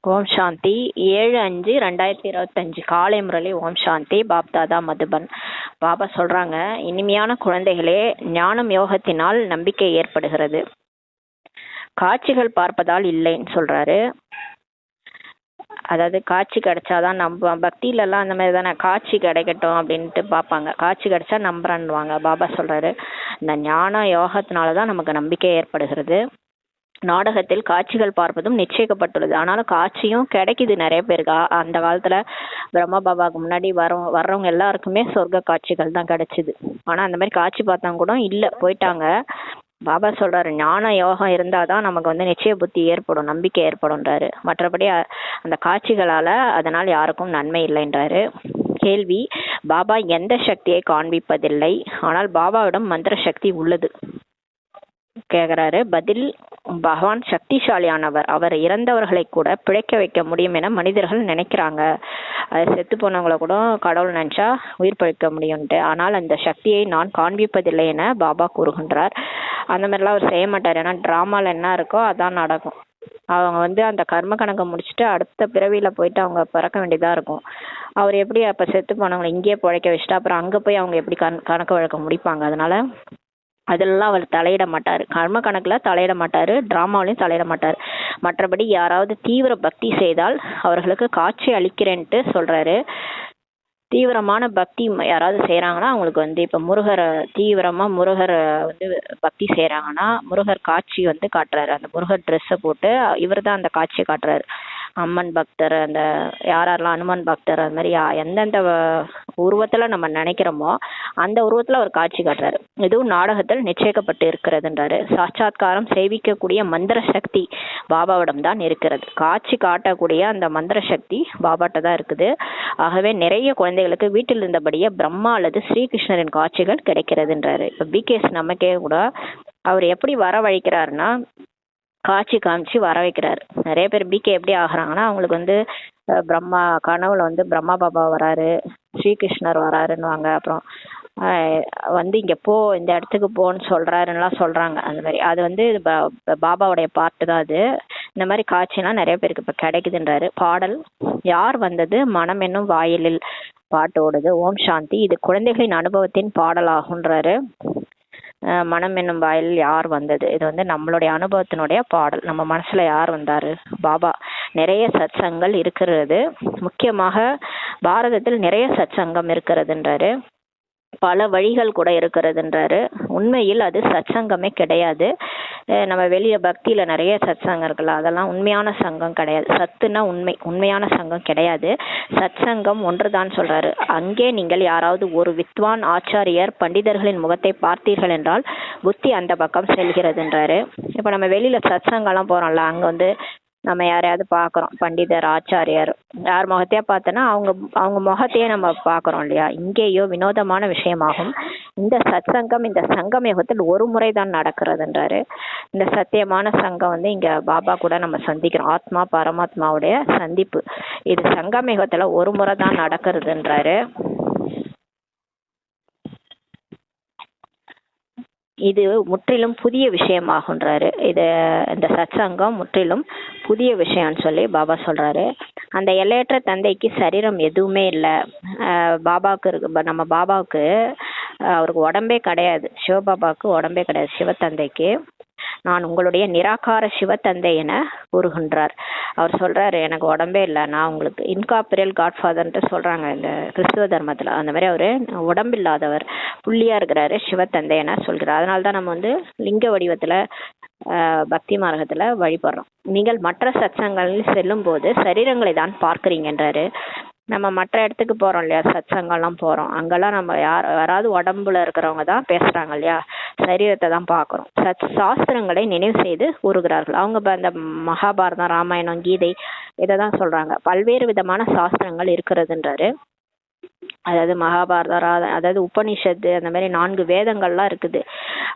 ஓம் சாந்தி 7/5/2025 காலை முரளி. ஓம் சாந்தி. பாப்தாதா மதுபன். பாபா சொல்றாங்க, இனிமையான குழந்தைகளே, ஞானம் யோகத்தினால் நம்பிக்கை ஏற்படுகிறது, காட்சிகள் பார்ப்பதால் இல்லைன்னு சொல்றாரு. அதாவது காட்சி கிடைச்சாதான் நம்ம பக்தியிலலாம் அந்த மாதிரி தானே, காட்சி கிடைக்கட்டும் அப்படின்ட்டு பார்ப்பாங்க, காட்சி கிடைச்சா நம்புறான்னுவாங்க. பாபா சொல்றாரு, இந்த ஞான யோகத்தினாலதான் நமக்கு நம்பிக்கை ஏற்படுகிறது. நாடகத்தில் காட்சிகள் பார்ப்பதும் நிச்சயிக்கப்பட்டுள்ளது. ஆனாலும் காட்சியும் கிடைக்குது நிறைய பேருக்கு. அந்த காலத்துல பிரம்மா பாபாவுக்கு முன்னாடி வர்றவங்க எல்லாருக்குமே சொர்க்க காட்சிகள் தான் கிடைச்சிது. ஆனா அந்த மாதிரி காட்சி பார்த்தவங்க கூட இல்ல, போயிட்டாங்க. பாபா சொல்றாரு, ஞான யோகம் இருந்தாதான் நமக்கு நிச்சய புத்தி ஏற்படும், நம்பிக்கை ஏற்படும்ன்றாரு. மற்றபடி அந்த காட்சிகளால அதனால் யாருக்கும் நன்மை இல்லைன்றாரு. கேள்வி: பாபா எந்த சக்தியை காண்பிப்பதில்லை, ஆனால் பாபாவிடம் மந்திர சக்தி உள்ளது கேக்குறாரு. பதில்: பகவான் சக்திசாலியானவர். அவர் இறந்தவர்களை கூட பிழைக்க வைக்க முடியும் என மனிதர்கள் நினைக்கிறாங்க. அது செத்து போனவங்களை கூட கடவுள் நினைச்சா உயிர் பழிக்க முடியும்ட்டு. ஆனால் அந்த சக்தியை நான் காண்பிப்பதில்லை என பாபா கூறுகின்றார். அந்த மாதிரிலாம் அவர் செய்ய மாட்டார். ஏன்னா டிராமால என்ன இருக்கோ அதான் நடக்கும். அவங்க அந்த கர்ம கணக்கை முடிச்சுட்டு அடுத்த பிறவியில போயிட்டு அவங்க பிறக்க வேண்டியதா இருக்கும். அவர் எப்படி அப்ப செத்து போனவங்களை இங்கேயே பிழைக்க வச்சுட்டு அப்புறம் அங்க போய் அவங்க எப்படி கணக்கு வழக்க முடிப்பாங்க? அதனால அதெல்லாம் அவர் தலையிட மாட்டார். கர்ம கணக்குல தலையிட மாட்டாரு, டிராமாவிலையும் தலையிட மாட்டார். மற்றபடி யாராவது தீவிர பக்தி செய்தால் அவர்களுக்கு காட்சி அளிக்கிறேன்ட்டு சொல்றாரு. தீவிரமான பக்தி யாராவது செய்யறாங்கன்னா அவங்களுக்கு இப்ப முருகரை தீவிரமா முருகரை பக்தி செய்யறாங்கன்னா முருகர் காட்சி காட்டுறாரு. அந்த முருகர் ட்ரெஸ்ஸை போட்டு இவர் தான் அந்த காட்சியை காட்டுறாரு. அம்மன் பக்தர், அந்த யாரெல்லாம் அனுமன் பக்தர், அது மாதிரி எந்தெந்த உருவத்துல நம்ம நினைக்கிறோமோ அந்த உருவத்துல அவர் காட்சி காட்டுறாரு. இதுவும் நாடகத்தில் நிச்சயிக்கப்பட்டு இருக்கிறதுன்றாரு. சாட்சாத்காரம் செய்விக்கக்கூடிய மந்திர சக்தி பாபாவிடம் தான் இருக்கிறது. காட்சி காட்டக்கூடிய அந்த மந்திர சக்தி பாபாட்ட தான் இருக்குது. ஆகவே நிறைய குழந்தைகளுக்கு வீட்டில் இருந்தபடியே பிரம்மா அல்லது ஸ்ரீகிருஷ்ணரின் காட்சிகள் கிடைக்கிறதுன்றாரு. இப்ப பிகேஎஸ் நமக்கே கூட அவர் எப்படி வரவழைக்கிறாருன்னா காட்சி காமிச்சு வர வைக்கிறாரு. நிறைய பேர் பிகே எப்படி ஆகுறாங்கன்னா அவங்களுக்கு பிரம்மா கனவுல பிரம்மா பாபா வராரு, ஸ்ரீகிருஷ்ணர் வராருன்னுவாங்க. அப்புறம் இங்க போ, இந்த இடத்துக்கு போன்னு சொல்றாருன்னுலாம் சொல்றாங்க. அந்த மாதிரி அது பாபாவுடைய பாட்டு தான் அது. இந்த மாதிரி காட்சிலாம் நிறைய பேருக்கு இப்ப கிடைக்குதுன்றாரு. பாடல்: யார் வந்தது மனம் என்னும் வாயிலில் பாட்டு ஓடுது. ஓம் சாந்தி. இது குழந்தைகளின் அனுபவத்தின் பாடலாகுன்றாரு. மனம் என்னும் வாயில் யார் வந்தது, இது நம்மளுடைய அனுபவத்தினுடைய பாடல். நம்ம மனசுல யார் வந்தாரு? பாபா. நிறைய சத்சங்கள் இருக்கிறது. முக்கியமாக பாரதத்தில் நிறைய சத்சங்கம் இருக்கிறதுன்றாரு. பல வழிகள் கூட இருக்கிறதுன்றாரு. உண்மையில் அது சத்சங்கமே கிடையாது. நம்ம வெளிய பக்தியில நிறைய சத்சங்கம் இருக்குல்ல, அதெல்லாம் உண்மையான சங்கம் கிடையாது. சத்துனா உண்மையான சங்கம் கிடையாது. சத்சங்கம் ஒன்றுதான் சொல்றாரு. அங்கே நீங்கள் யாராவது ஒரு வித்வான், ஆச்சாரியர், பண்டிதர்களின் முகத்தை பார்த்தீர்கள் என்றால் புத்தி அந்த பக்கம் செல்கிறதுன்றாரு. இப்ப நம்ம வெளியில சத்சங்கம்லாம் போறோம்ல, அங்க நம்ம யாரையாவது பார்க்குறோம், பண்டிதர், ஆச்சாரியர், யார் முகத்தையா பார்த்தோன்னா அவங்க முகத்தையே நம்ம பார்க்குறோம் இல்லையா? இங்கேயோ வினோதமான விஷயமாகும். இந்த சத்சங்கம் இந்த சங்கம் யுகத்தில் ஒரு முறை தான் நடக்கிறதுன்றாரு. இந்த சத்தியமான சங்கம் இங்க பாபா கூட நம்ம சந்திக்கிறோம். ஆத்மா பரமாத்மாவுடைய சந்திப்பு இது சங்கம் யுகத்துல ஒரு முறை தான் நடக்கிறதுன்றாரு. இது முற்றிலும் புதிய விஷயமாகுன்றாரு. இந்த சத்சங்கம் முற்றிலும் புதிய விஷயம்னு சொல்லி பாபா சொல்றாரு. அந்த எல்லையற்ற தந்தைக்கு சரீரம் எதுவுமே இல்லை. பாபாவுக்கு இருக்கு, நம்ம பாபாவுக்கு அவருக்கு உடம்பே கிடையாது. சிவபாபாவுக்கு உடம்பே கிடையாது. சிவத்தந்தைக்கு நான் உங்களுடைய நிராகார சிவத்தந்தை என கூறுகின்றார். அவர் சொல்றாரு, எனக்கு உடம்பே இல்லை, நான் உங்களுக்கு இன்கார்பரியல் காட்ஃபாதர்ன்ட்டு சொல்றாங்க இந்த கிறிஸ்துவ தர்மத்துல. அந்த மாதிரி அவரு உடம்பில்லாதவர், புள்ளியா இருக்கிறாரு, சிவத்தந்தை என சொல்கிறார். அதனால்தான் நம்ம லிங்க வடிவத்துல பக்தி மார்க்கத்துல வழிபடுறோம். நீங்கள் மற்ற சத்சங்கங்களில் செல்லும் போது சரீரங்களை தான் பார்க்குறீங்கன்றாரு. நம்ம மற்ற இடத்துக்கு போறோம் இல்லையா, சத்சங்கம்லாம் போறோம், அங்கெல்லாம் நம்ம யாராவது உடம்புல இருக்கிறவங்க தான் பேசுறாங்க இல்லையா, சரீரத்தை தான் பார்க்குறோம். சாஸ்திரங்களை நினைவு செய்து கூறுகிறார்கள். அவங்க அந்த மகாபாரதம், ராமாயணம், கீதை இதை தான் சொல்றாங்க. பல்வேறு விதமான சாஸ்திரங்கள் இருக்கிறதுன்றாரு. அதாவது மகாபாரதா, அதாவது உபனிஷத்து, அந்த மாதிரி 4 வேதங்கள்லாம் இருக்குது.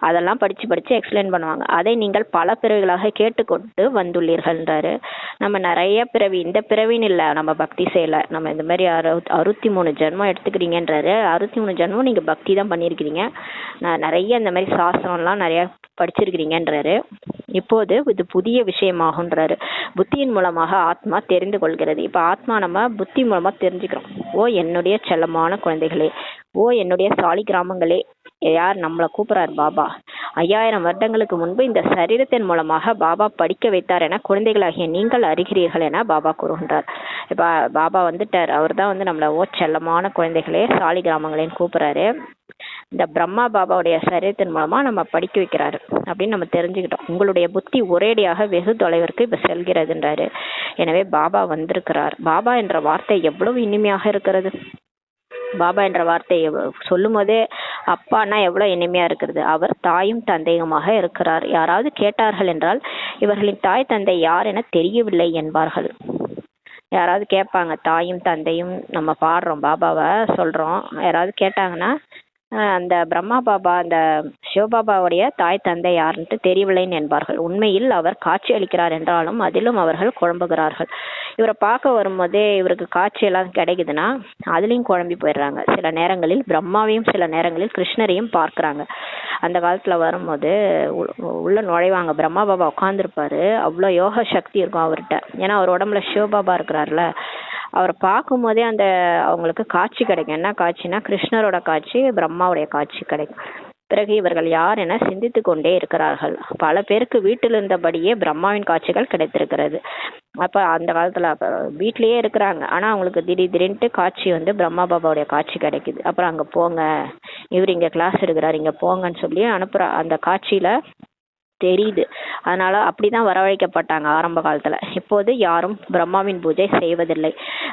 அதெல்லாம் படித்து எக்ஸ்பிளைன் பண்ணுவாங்க. அதை நீங்கள் பல பிறவிகளாக கேட்டுக்கொண்டு வந்துள்ளீர்கள்ன்றாரு. நம்ம நிறைய பிறவி, இந்த பிறவின்னு இல்லை, நம்ம பக்தி செய்யலை, நம்ம இந்த மாதிரி 63 ஜென்மம் எடுத்துக்கிறீங்கன்றாரு. 63 ஜென்மம் நீங்கள் பக்தி தான் பண்ணியிருக்கிறீங்க. நிறைய இந்த மாதிரி சாஸ்திரம்லாம் நிறைய படிச்சிருக்கிறீங்கன்றாரு. இப்போது இது புதிய விஷயமாகுன்றாரு. புத்தியின் மூலமாக ஆத்மா தெரிந்து கொள்கிறது. இப்போ ஆத்மா நம்ம புத்தி மூலமாக தெரிஞ்சுக்கிறோம். ஓ என்னுடைய செல்லமான குழந்தைகளே, ஓ என்னுடைய சாலி கிராமங்களே, யார் நம்மளை கூப்பிட்றாரு? பாபா 5000 வருடங்களுக்கு முன்பு இந்த சரீரத்தின் மூலமாக பாபா படிக்க வைத்தார் என குழந்தைகளாகிய நீங்கள் அறிகிறீர்கள் என பாபா கூறுகின்றார். இப்போ பாபா வந்துட்டார். அவர் தான் வந்து நம்மளை ஓ செல்லமான குழந்தைகளே, சாலி கிராமங்களேன்னு கூப்பிட்றாரு. இந்த பிரம்மா பாபாவுடைய சரீரத்தின் மூலமா நம்ம படிக்க வைக்கிறாரு அப்படின்னு நம்ம தெரிஞ்சுக்கிட்டோம். உங்களுடைய புத்தி ஒரேடியாக வெகு தொலைவிற்கு இப்ப செல்கிறதுன்றாரு. எனவே பாபா வந்திருக்கிறார். பாபா என்ற வார்த்தை எவ்வளவு இனிமையாக இருக்கிறது. பாபா என்ற வார்த்தையை சொல்லும் போதே அப்பான்னா எவ்வளவு இனிமையா இருக்கிறது. அவர் தாயும் தந்தையுமாக இருக்கிறார். யாராவது கேட்டார்கள் என்றால் இவர்களின் தாய் தந்தை யார் என தெரியவில்லை என்பார்கள். யாராவது கேட்பாங்க, தாயும் தந்தையும் நம்ம பாடுறோம், பாபாவை சொல்றோம், யாராவது கேட்டாங்கன்னா அந்த பிரம்மா பாபா, அந்த சிவபாபாவுடைய தாய் தந்தை யாருன்ட்டு தெரியவில்லைன்னு என்பார்கள். உண்மையில் அவர் காட்சி அளிக்கிறார் என்றாலும் அதிலும் அவர்கள் குழம்புகிறார்கள். இவரை பார்க்க வரும்போதே இவருக்கு காட்சி எல்லாம் கிடைக்குதுன்னா அதுலேயும் குழம்பி போயிடுறாங்க. சில நேரங்களில் பிரம்மாவையும் சில நேரங்களில் கிருஷ்ணரையும் பார்க்குறாங்க. அந்த காலத்தில் வரும்போது உள்ள நுழைவாங்க. பிரம்மா பாபா உட்காந்துருப்பாரு. அவ்வளோ யோக சக்தி இருக்கும் அவர்கிட்ட. ஏன்னா அவர் உடம்புல சிவபாபா இருக்கிறார்ல, அவரை பார்க்கும் போதே அந்த அவங்களுக்கு காட்சி கிடைக்கும். என்ன காட்சினா கிருஷ்ணரோட காட்சி, பிரம்மாவுடைய காட்சி கிடைக்கும். பிறகு இவர்கள் யார் என சிந்தித்து கொண்டே இருக்கிறார்கள். பல பேருக்கு வீட்டில் இருந்தபடியே பிரம்மாவின் காட்சிகள் கிடைத்திருக்கிறது. அப்ப அந்த காலத்துல வீட்லயே இருக்கிறாங்க, ஆனா அவங்களுக்கு திடீர்னு காட்சி வந்து பிரம்மா பாபாவுடைய காட்சி கிடைக்குது. அப்புறம் அங்க போங்க, இவர் இங்க கிளாஸ் எடுக்கிறார், இங்க போங்கன்னு சொல்லி அனுப்புற அந்த காட்சியில தெரியுது. அதனால அப்படிதான் வரவழைக்கப்பட்டாங்க ஆரம்ப காலத்துல. இப்போது யாரும் பிரம்மாவின் பூஜை செய்வதில்லை.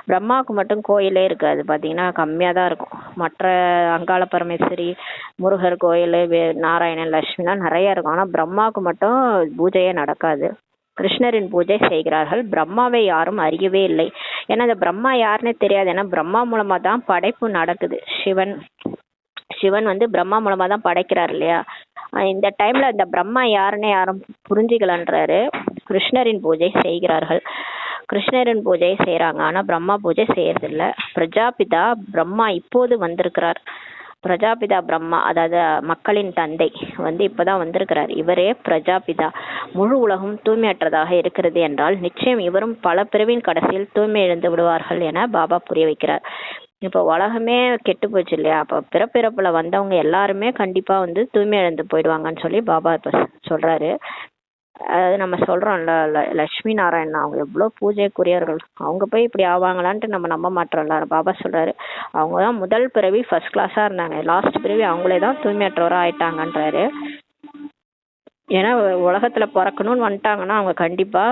பிரம்மாவுக்கு மட்டும் கோயிலே இருக்காது, பாத்தீங்கன்னா கம்மியா தான் இருக்கும். மற்ற அங்காள பரமேஸ்வரி, முருகர் கோயில், நாராயணன், லட்சுமிலாம் நிறைய இருக்கும். ஆனா பிரம்மாவுக்கு மட்டும் பூஜையே நடக்காது. கிருஷ்ணரின் பூஜை செய்கிறார்கள். பிரம்மாவை யாரும் அறியவே இல்லை. ஏன்னா இந்த பிரம்மா யாருன்னே தெரியாது. ஏன்னா பிரம்மா மூலமா தான் படைப்பு நடக்குது. சிவன் வந்து பிரம்மா மூலமா தான் படைக்கிறார் இல்லையா. இந்த டைம்ல இந்த பிரம்மா யாருன்னு யாரும் புரிஞ்சுக்கலன்றாரு. கிருஷ்ணரின் பூஜை செய்கிறார்கள். கிருஷ்ணரின் பூஜை செய்யறாங்க, ஆனா பிரம்மா பூஜை செய்யறதில்ல. பிரஜாபிதா பிரம்மா இப்போது வந்திருக்கிறார். பிரஜாபிதா பிரம்மா, அதாவது மக்களின் தந்தை வந்து இப்பதான் வந்திருக்கிறார். இவரே பிரஜாபிதா. முழு உலகம் தூய்மையற்றதாக இருக்கிறது என்றால் நிச்சயம் இவரும் பல பிறவின் கடைசியில் தூய்மை இழந்து விடுவார்கள் என பாபா புரிய வைக்கிறார். இப்போ உலகமே கெட்டு போச்சு இல்லையா. அப்போ பிறப்பிறப்புல வந்தவங்க எல்லாருமே கண்டிப்பா வந்து தூய்மை இழந்து போயிடுவாங்கன்னு சொல்லி பாபா இப்ப சொல்றாரு. அதாவது நம்ம சொல்றோம்ல, லட்சுமி நாராயணன் அவங்க எவ்வளவு பூஜைக்குரியவர்கள், அவங்க போய் இப்படி ஆவாங்களான்ட்டு நம்ம நம்ப மாட்டோம்ல. பாபா சொல்றாரு அவங்க தான் முதல் பிறவி ஃபர்ஸ்ட் கிளாஸா இருந்தாங்க, லாஸ்ட் பிறவி அவங்களே தான் தூய்மையற்றவரா ஆயிட்டாங்கன்றாரு. ஏன்னா உலகத்துல பிறக்கணும்னு வந்துட்டாங்கன்னா அவங்க கண்டிப்பா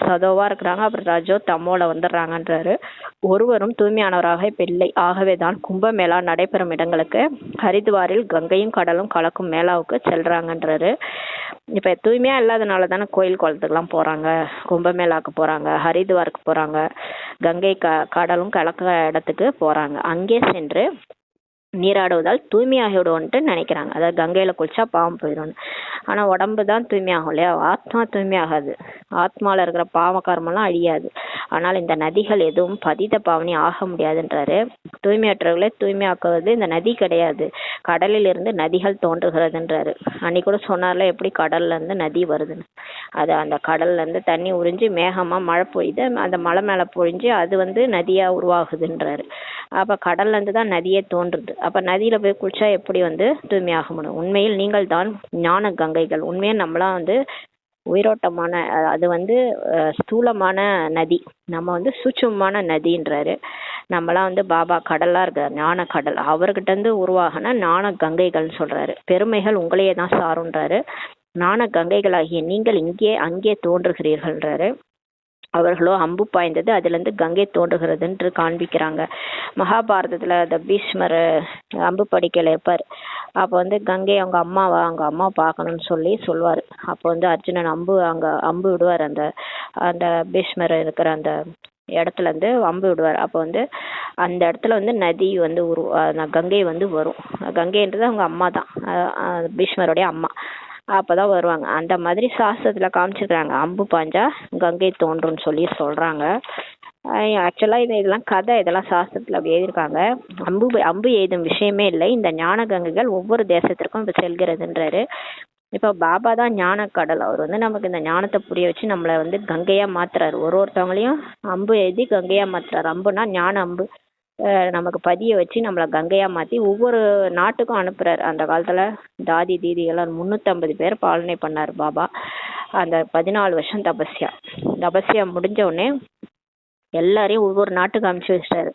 சதோவா இருக்கிறாங்க, அப்புறம் ரஜோ தமோல வந்துடுறாங்கன்றாரு. ஒருவரும் தூய்மையானவராக இப்ப இல்லை. ஆகவே தான் கும்பமேளா நடைபெறும் இடங்களுக்கு ஹரித்வாரில் கங்கையும் கடலும் கலக்கும் மேளாவுக்கு செல்றாங்கன்றாரு. இப்ப தூய்மையா இல்லாதனால தானே கோயில் குளத்துக்குலாம் போறாங்க, கும்பமேளாவுக்கு போறாங்க, ஹரித்வாருக்கு போறாங்க, கங்கை கடலும் கலக்க இடத்துக்கு போறாங்க. அங்கே சென்று நீராடுவதால் தூய்மையாகிவிடுவோன்ட்டு நினைக்கிறாங்க. அதாவது கங்கையில குளிச்சா பாவம் போயிடும். ஆனா உடம்பு தான் தூய்மையாகும் இல்லையா, ஆத்மா தூய்மையாகாது. ஆத்மால இருக்கிற பாவ கர்மெல்லாம் அழியாது. ஆனால் இந்த நதிகள் எதுவும் பதித பாவனி ஆக முடியாதுன்றாரு. தூய்மையற்றவர்களை தூய்மையாக்குவது இந்த நதி கிடையாது, கடலில் இருந்து நதிகள் தோன்றுகிறதுன்றாரு. அன்னைக்கு கூட சொன்னார்ல எப்படி கடல்ல இருந்து நதி வருதுன்னு. அது அந்த கடல்ல இருந்து தண்ணி உறிஞ்சு மேகமா மழை பொய்து அந்த மலை மேல பொழிஞ்சு அது வந்து நதியா உருவாகுதுன்றாரு. அப்ப கடல்ல இருந்து தான் நதியே தோன்றுது. அப்ப நதியில போய் குளிச்சா எப்படி வந்து தூய்மையாக முடியும்? உண்மையில் நீங்கள் தான் ஞான கங்கைகள். உண்மையை நம்மளாம் வந்து உயிரோட்டமான, அது வந்து ஸ்தூலமான நதி, நம்ம வந்து சூட்சமான நதின்றாரு. நம்மளாம் வந்து பாபா கடலா இருக்க ஞான கடல், அவர்கிட்ட இருந்து உருவாகன ஞான கங்கைகள்னு சொல்றாரு. பெருமைகள் உங்களையே தான் சாருன்றாரு. ஞான கங்கைகளாகிய நீங்கள் இங்கே அங்கே தோன்றுகிறீர்கள்ன்றாரு. அவர்களோ அம்பு பாய்ந்தது அதுல இருந்து கங்கை தோன்றுகிறதுன்று காண்பிக்கிறாங்க. மகாபாரதத்துல இந்த பீஷ்மர் அம்பு படிக்கல இருப்பார். அப்போ வந்து கங்கை அவங்க அம்மா பார்க்கணும்னு சொல்லி சொல்லுவார். அப்போ வந்து அர்ஜுனன் அம்பு விடுவார். அந்த அந்த பீஷ்மர் இருக்கிற அந்த இடத்துல இருந்து அம்பு விடுவார். அப்போ வந்து அந்த இடத்துல வந்து நதி வந்து கங்கை வந்து வரும். கங்கைன்றது அவங்க அம்மா தான், பீஷ்மருடைய அம்மா. அப்பதான் வருவாங்க. அந்த மாதிரி சாஸ்திரத்துல காமிச்சிருக்காங்க, அம்பு பாஞ்சா கங்கை தோன்றும்னு சொல்லி சொல்றாங்க. ஆக்சுவலா இதெல்லாம் கதை, இதெல்லாம் சாஸ்திரத்துல அப்படி எழுதியிருக்காங்க. அம்பு எய்தும் விஷயமே இல்லை. இந்த ஞான கங்கைகள் ஒவ்வொரு தேசத்திற்கும் இப்ப செல்கிறதுன்றாரு. இப்போ பாபா தான் ஞான கடல். அவர் வந்து நமக்கு இந்த ஞானத்தை புரிய வச்சு நம்மளை வந்து கங்கையா மாத்துறாரு. ஒருத்தவங்களையும் அம்பு எழுதி கங்கையா மாத்துறாரு. அம்புனா ஞான அம்பு நமக்கு பதிய வச்சு நம்மளை கங்கையா மாத்தி ஒவ்வொரு நாட்டுக்கும் அனுப்புறாரு. அந்த காலத்துல தாதி தீதி எல்லாம் 350 பேர் பாலனை பண்ணார் பாபா. அந்த 14 வருஷம் தபஸ்யா முடிஞ்ச உடனே எல்லாரையும் ஒவ்வொரு நாட்டுக்கு அனுப்பிச்சு வச்சிட்டாரு.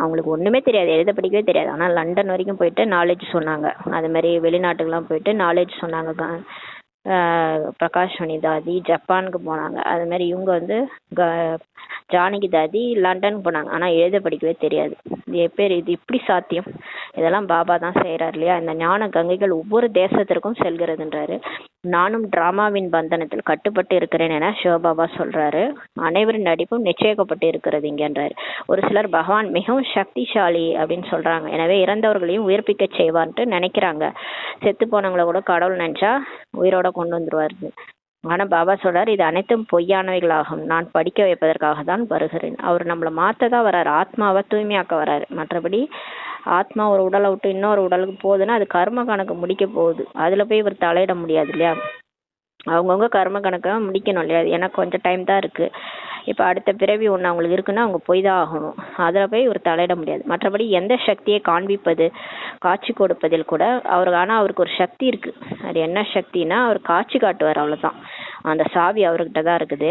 அவங்களுக்கு ஒண்ணுமே தெரியாது, எழுத படிக்கவே தெரியாது. ஆனா லண்டன் வரைக்கும் போயிட்டு நாலேஜ் சொன்னாங்க. அது மாதிரி வெளிநாட்டுக்கெல்லாம் போயிட்டு நாலேஜ் சொன்னாங்க. பிரகாஷ்மணி தாதி ஜப்பானுக்கு போனாங்க. அது மாதிரி இவங்க வந்து ஜானகி தாதி லண்டனுக்கு போனாங்க. ஆனா எழுத படிக்கவே தெரியாது. இது இப்படி சாத்தியம்? இதெல்லாம் பாபா தான் செய்யறாரு இல்லையா? இந்த ஞான கங்கைகள் ஒவ்வொரு தேசத்திற்கும் செல்கிறதுன்றாரு. நானும் டிராமாவின் பந்தனத்தில் கட்டுப்பட்டு இருக்கிறேன் என சிவபாபா சொல்றாரு. அனைவரின் நடிப்பும் நிச்சயிக்கப்பட்டு இருக்கிறது இங்கன்றாரு. ஒரு சிலர் பகவான் மிகவும் சக்திசாலி அப்படின்னு சொல்றாங்க, எனவே இறந்தவர்களையும் உயிர்ப்பிக்க செய்வார்ன்ட்டு நினைக்கிறாங்க. செத்து போனவங்களை கூட கடவுள் நினைச்சா உயிரோட கொண்டு வந்துருவாரு. ஆனா பாபா சொல்றாரு, இது அனைத்தும் பொய்யானவைகளாகும். நான் படிக்க வைப்பதற்காக தான் வருகிறேன். அவர் நம்மளை மாத்ததான் வர்றாரு, ஆத்மாவை தூய்மையாக்க வர்றாரு. மற்றபடி ஆத்மா ஒரு உடலை விட்டு இன்னொரு உடலுக்கு போகுதுன்னா அது கர்ம கணக்கு முடிக்க போகுது. அதுல போய் இவர் தலையிட முடியாது இல்லையா? அவங்கவுங்க கர்ம கணக்கை முடிக்கணும் இல்லையா? எனக்கு கொஞ்சம் டைம் தான் இருக்கு. இப்போ அடுத்த பிறவி ஒன்று அவங்களுக்கு இருக்குன்னா அவங்க போய் தான் ஆகணும். அதில் போய் இவர் தலையிட முடியாது. மற்றபடி எந்த சக்தியை காண்பிப்பது, காட்சி கொடுப்பதில் கூட அவருக்கு ஒரு சக்தி இருக்கு. அது என்ன சக்தினா, அவர் காட்சி காட்டுவார், அவ்வளோதான். அந்த சாவி அவர்கிட்ட தான் இருக்குது.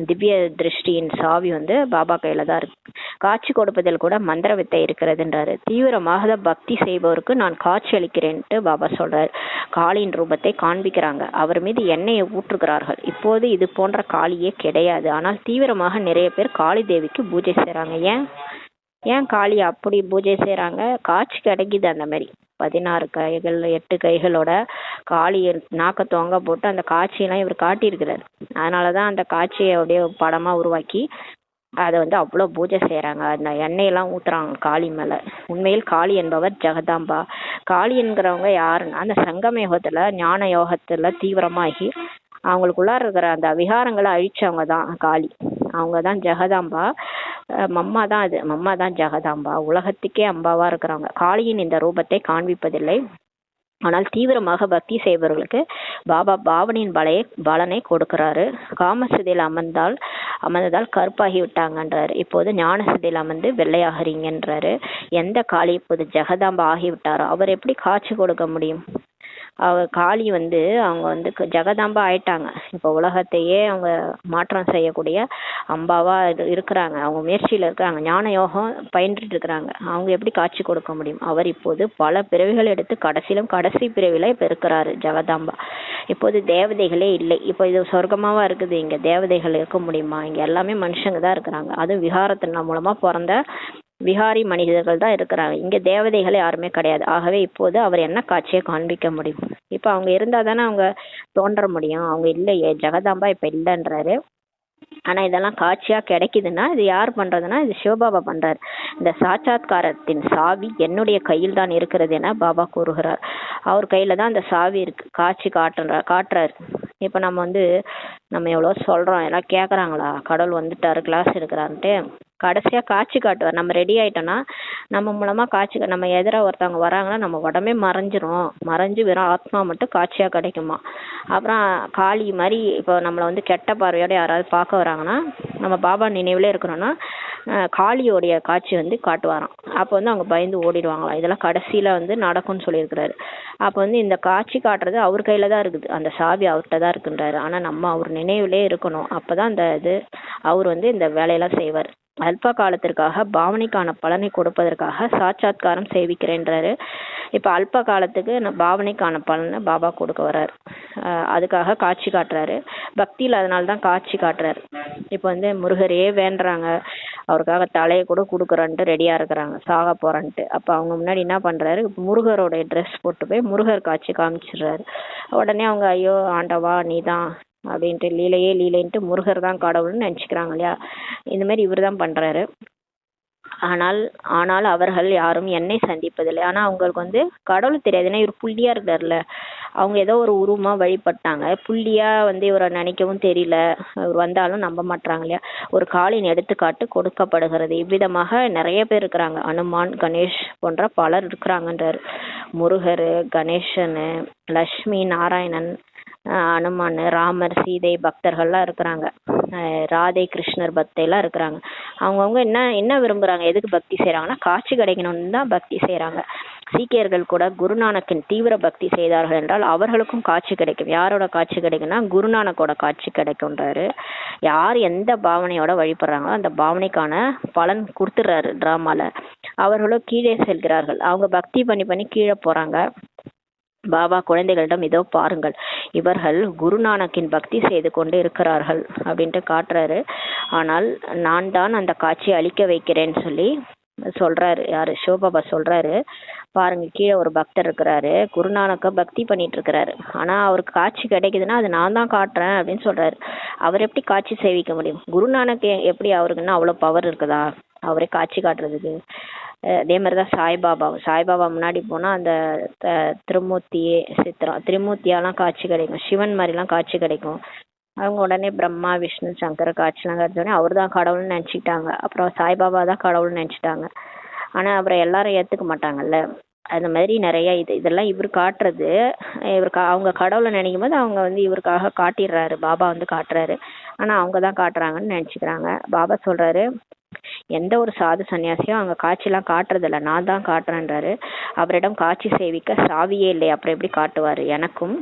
திவ்ய திருஷ்டியின் சாவி வந்து பாபா கையில தான் இருக்கு. காட்சி கொடுப்பதில் கூட மந்திர வித்தை இருக்கிறதுன்றாரு. தீவிரமாக பக்தி செய்பவருக்கு நான் காட்சி அளிக்கிறேன்ட்டு பாபா சொல்றாரு. காளியின் ரூபத்தை காண்பிக்கிறாங்க, அவர் மீது எண்ணெயை ஊற்றுகிறார்கள். இப்போது இது போன்ற காளியே கிடையாது. ஆனால் தீவிரமாக நிறைய பேர் காளி தேவிக்கு பூஜை செய்றாங்க. ஏன் காளி அப்படி பூஜை செய்யறாங்க? காட்சி கிடைக்குது. அந்த மாதிரி 16 கைகள் 8 கைகளோட காளி நாக்க தொங்க போட்டு அந்த காட்சியெல்லாம் இவர் காட்டியிருக்கிறார். அதனாலதான் அந்த காட்சியை அப்படியே படமா உருவாக்கி அதை வந்து அவ்வளோ பூஜை செய்யறாங்க. அந்த எண்ணெயெல்லாம் ஊத்துறாங்க காளி மேல. உண்மையில் காளி என்பவர் ஜெகதாம்பா. காளி என்கிறவங்க யாருன்னா, அந்த சங்கம யோகத்துல ஞான யோகத்துல தீவிரமாகி அவங்களுக்குள்ளார இருக்கிற அந்த விகாரங்களை அழிச்சவங்க தான் காளி. அவங்க தான் ஜெகதாம்பா. மம்மா தான் அது, மம்மா தான் ஜெகதாம்பா. உலகத்துக்கே அம்பாவா இருக்கிறாங்க. காளியின் இந்த ரூபத்தை காண்பிப்பதில்லை. ஆனால் தீவிரமாக பக்தி செய்பவர்களுக்கு பாபா பாவனையின் பலனை கொடுக்கிறாரு. காமசதியில் அமர்ந்ததால் கருப்பாகி விட்டாங்கன்றாரு. இப்போது ஞான சதியில் அமர்ந்து வெள்ளையாகிறீங்கன்றாரு. எந்த காளி இப்போது ஜெகதாம்பா ஆகிவிட்டாரோ அவர் எப்படி காட்சி கொடுக்க முடியும்? காளி வந்து அவங்க வந்து ஜெகதாம்பா ஆயிட்டாங்க. இப்போ உலகத்தையே அவங்க மாற்றம் செய்யக்கூடிய அம்பாவா இருக்கிறாங்க. அவங்க முயற்சியில இருக்கிறாங்க, ஞான யோகம் பயின்றுட்டு இருக்கிறாங்க. அவங்க எப்படி காட்சி கொடுக்க முடியும்? அவர் இப்போது பல பிறவிகள் எடுத்து கடைசி பிறவில இப்ப இருக்கிறாரு ஜெகதாம்பா. இப்போது தேவதைகளே இல்லை. இப்போ இது சொர்க்கமாவா இருக்குது? இங்க தேவதைகள் இருக்க முடியுமா? இங்க எல்லாமே மனுஷங்க தான் இருக்கிறாங்க. அதுவும் விகாரத்தின் மூலமா பிறந்த விகாரி மனிதர்கள் தான் இருக்கிறாங்க. இங்க தேவதைகள் யாருமே கிடையாது. ஆகவே இப்போது அவர் என்ன காட்சியை காண்பிக்க முடியும்? இப்ப அவங்க இருந்தா தானே அவங்க தோன்ற முடியும். அவங்க இல்லையே, ஜெகதாம்பா இப்ப இல்லைன்றாரு. ஆனா இதெல்லாம் காட்சியா கிடைக்குதுன்னா இது யார் பண்றதுன்னா, இது சிவபாபா பண்றாரு. இந்த சாட்சாத்காரத்தின் சாவி என்னுடைய கையில் தான் இருக்கிறது என பாபா கூறுகிறார். அவர் கையில தான் அந்த சாவி இருக்கு. காட்சி காட்டுறாரு. இப்ப நம்ம எவ்வளவு சொல்றோம், எல்லாம் கேக்குறாங்களா? கடவுள் வந்துட்டாரு, கிளாஸ் எடுக்கிறான்ட்டு கடைசியா காட்சி காட்டுவார். நம்ம ரெடி ஆயிட்டோம்னா நம்ம மூலமா நம்ம எதிராக ஒருத்தவங்க வராங்கன்னா நம்ம உடம்பே மறைஞ்சு வெறும் ஆத்மா மட்டும் காட்சியா கிடைக்குமா. அப்புறம் காளி மாதிரி இப்போ நம்மளை கெட்ட பார்வையோட யாராவது பார்க்க வராங்கன்னா நம்ம பாபா நினைவுல இருக்கிறோம்னா காளியோடைய காட்சி காட்டுவாராம். அப்போ அவங்க பயந்து ஓடிடுவாங்களாம். இதெல்லாம் கடைசியில நடக்கும்னு சொல்லியிருக்கிறாரு. அப்போ இந்த காட்சி காட்டுறது அவர் கையில தான் இருக்குது. அந்த சாவி அவர்கிட்ட தான் இருக்குன்றாரு. ஆனா நம்ம அவர் நினைவுலே இருக்கணும். அப்பதான் அவர் இந்த வேலையெல்லாம் செய்வார். அல்ப காலத்திற்காக பாவனைக்கான பலனை கொடுப்பதற்காக சாட்சாத்காரம் செய்விக்கிறேன்றாரு. இப்ப அல்ப காலத்துக்கு பாவனைக்கான பலனை பாபா கொடுக்க வர்றாரு. அதுக்காக காட்சி காட்டுறாரு. பக்தியில் அதனால்தான் காட்சி காட்டுறாரு. இப்ப முருகரையே வேண்டுறாங்க, அவருக்காக தலையை கூட கொடுக்குறன்ட்டு ரெடியா இருக்கிறாங்க, சாக போறன்ட்டு. அப்ப அவங்க முன்னாடி என்ன பண்றாரு, முருகரோட ட்ரெஸ் போட்டு போய் முருகர் காட்சி காமிச்சிடுறாரு. உடனே அவங்க ஐயோ ஆண்டவா நீதான் அப்படின்ட்டு லீலையே லீலைன்ட்டு முருகர் தான் கடவுள்னு நினச்சிக்கிறாங்க இல்லையா. இந்த மாதிரி இவர் தான் பண்ணுறாரு. ஆனால் அவர்கள் யாரும் என்னை சந்திப்பதில்லை. ஆனால் அவங்களுக்கு வந்து கடவுள் தெரியாது. ஏன்னா இவர் புள்ளியா இருக்கார்ல, அவங்க ஏதோ ஒரு உருவமா வழிபட்டாங்க. புள்ளியா வந்து இவரை நினைக்கவும் தெரியல. இவர் வந்தாலும் நம்ப மாட்டாங்க இல்லையா. ஒரு காலின் எடுத்துக்காட்டு கொடுக்கப்படுகிறது. இவ்விதமாக நிறைய பேர் இருக்கிறாங்க. அனுமான், கணேஷ் போன்ற பலர் இருக்கிறாங்கன்றார். முருகர், கணேசன், லக்ஷ்மி, நாராயணன், அனுமான், ராமர், சீதை பக்தர்கள்லாம் இருக்கிறாங்க. ராதை, கிருஷ்ணர் பக்தையெல்லாம் இருக்கிறாங்க. அவங்கவுங்க என்ன விரும்புகிறாங்க, எதுக்கு பக்தி செய்கிறாங்கன்னா காட்சி கிடைக்கணும்னு தான் பக்தி செய்கிறாங்க. சீக்கியர்கள் கூட குருநானக்கின் தீவிர பக்தி செய்தார்கள் என்றால் அவர்களுக்கும் காட்சி கிடைக்கும். யாரோட காட்சி கிடைக்கும்னா குருநானக்கோட காட்சி கிடைக்கும்ன்றாரு. யார் எந்த பாவனையோட வழிபடுறாங்களோ அந்த பாவனைக்கான பலன் கொடுத்துட்றாரு ட்ராமாவில். அவர்களும் கீழே செல்கிறார்கள். அவங்க பக்தி பண்ணி கீழே போகிறாங்க. பாபா குழந்தைகளிடம் இதோ பாருங்கள், இவர்கள் குருநானக்கின் பக்தி செய்து கொண்டு இருக்கிறார்கள் அப்படின்ட்டு காட்டுறாரு. ஆனால் நான் தான் அந்த காட்சியை அழிக்க வைக்கிறேன்னு சொல்லி சொல்றாரு. யாரு? சிவபாபா சொல்றாரு. பாருங்க, கீழே ஒரு பக்தர் இருக்கிறாரு, குருநானக்க பக்தி பண்ணிட்டு இருக்கிறாரு. ஆனா அவருக்கு காட்சி கிடைக்குதுன்னா அது நான் தான் காட்டுறேன் அப்படின்னு சொல்றாரு. அவர் எப்படி காட்சி சேவிக்க முடியும்? குருநானக் எப்படி அவருக்குன்னா அவ்வளவு பவர் இருக்குதா அவரே காட்சி காட்டுறதுக்கு? அதே மாதிரிதான் சாய்பாபா முன்னாடி போனா அந்த திருமூர்த்தியே திருமூர்த்தியாலாம் காட்சி கிடைக்கும். சிவன் மாதிரிலாம் காட்சி கிடைக்கும். அவங்க உடனே பிரம்மா, விஷ்ணு, சங்கர காட்சிலாம் கிடைச்சோடனே அவர் தான் கடவுள்னு நினச்சிக்கிட்டாங்க. அப்புறம் சாய்பாபா தான் கடவுள்னு நினச்சிட்டாங்க. ஆனால் அப்புறம் எல்லாரும் ஏற்றுக்க மாட்டாங்கல்ல. அந்த மாதிரி நிறைய இதெல்லாம் இவர் காட்டுறது. அவங்க கடவுளை நினைக்கும் போது அவங்க வந்து இவருக்காக காட்டிடுறாரு. பாபா வந்து காட்டுறாரு. ஆனால் அவங்க தான் காட்டுறாங்கன்னு நினச்சிக்கிறாங்க. பாபா சொல்றாரு, எந்த ஒரு சாது சன்னியாசியும் அவங்க காட்சியெல்லாம் காட்டுறதில்ல, நான் தான் காட்டுறேன்றாரு. அவரிடம் காட்சி சேவிக்க சாவியே இல்லை, அப்புறம் எப்படி காட்டுவார்? எனக்கும்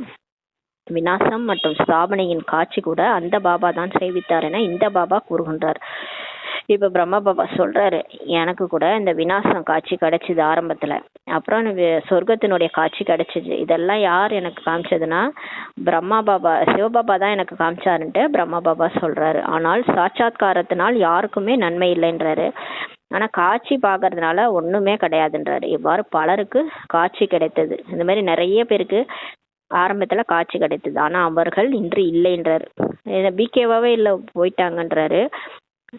விநாசம் மற்றும் ஸ்தாபனையின் காட்சி கூட அந்த பாபா தான் சேவித்தார் என இந்த பாபா கூறுகின்றார். இப்ப பிரம்ம பாபா சொல்றாரு, எனக்கு கூட இந்த விநாசம் காட்சி கிடைச்சிது ஆரம்பத்துல, அப்புறம் சொர்க்கத்தினுடைய காட்சி கிடைச்சிது. இதெல்லாம் யார் எனக்கு காமிச்சதுன்னா சிவபாபா தான் எனக்கு காமிச்சாருன்ட்டு பிரம்ம பாபா சொல்றாரு. ஆனால் சாட்சாத்காரத்தினால் யாருக்குமே நன்மை இல்லைன்றாரு. ஆனா காட்சி பாக்குறதுனால ஒண்ணுமே கிடையாதுன்றாரு. இவ்வாறு பலருக்கு காட்சி கிடைத்தது. இந்த மாதிரி நிறைய பேருக்கு ஆரம்பத்துல காட்சி கிடைத்தது, ஆனா அவர்கள் இன்று இல்லைன்றாரு. பிகேவாவே இல்லை, போயிட்டாங்கன்றாரு.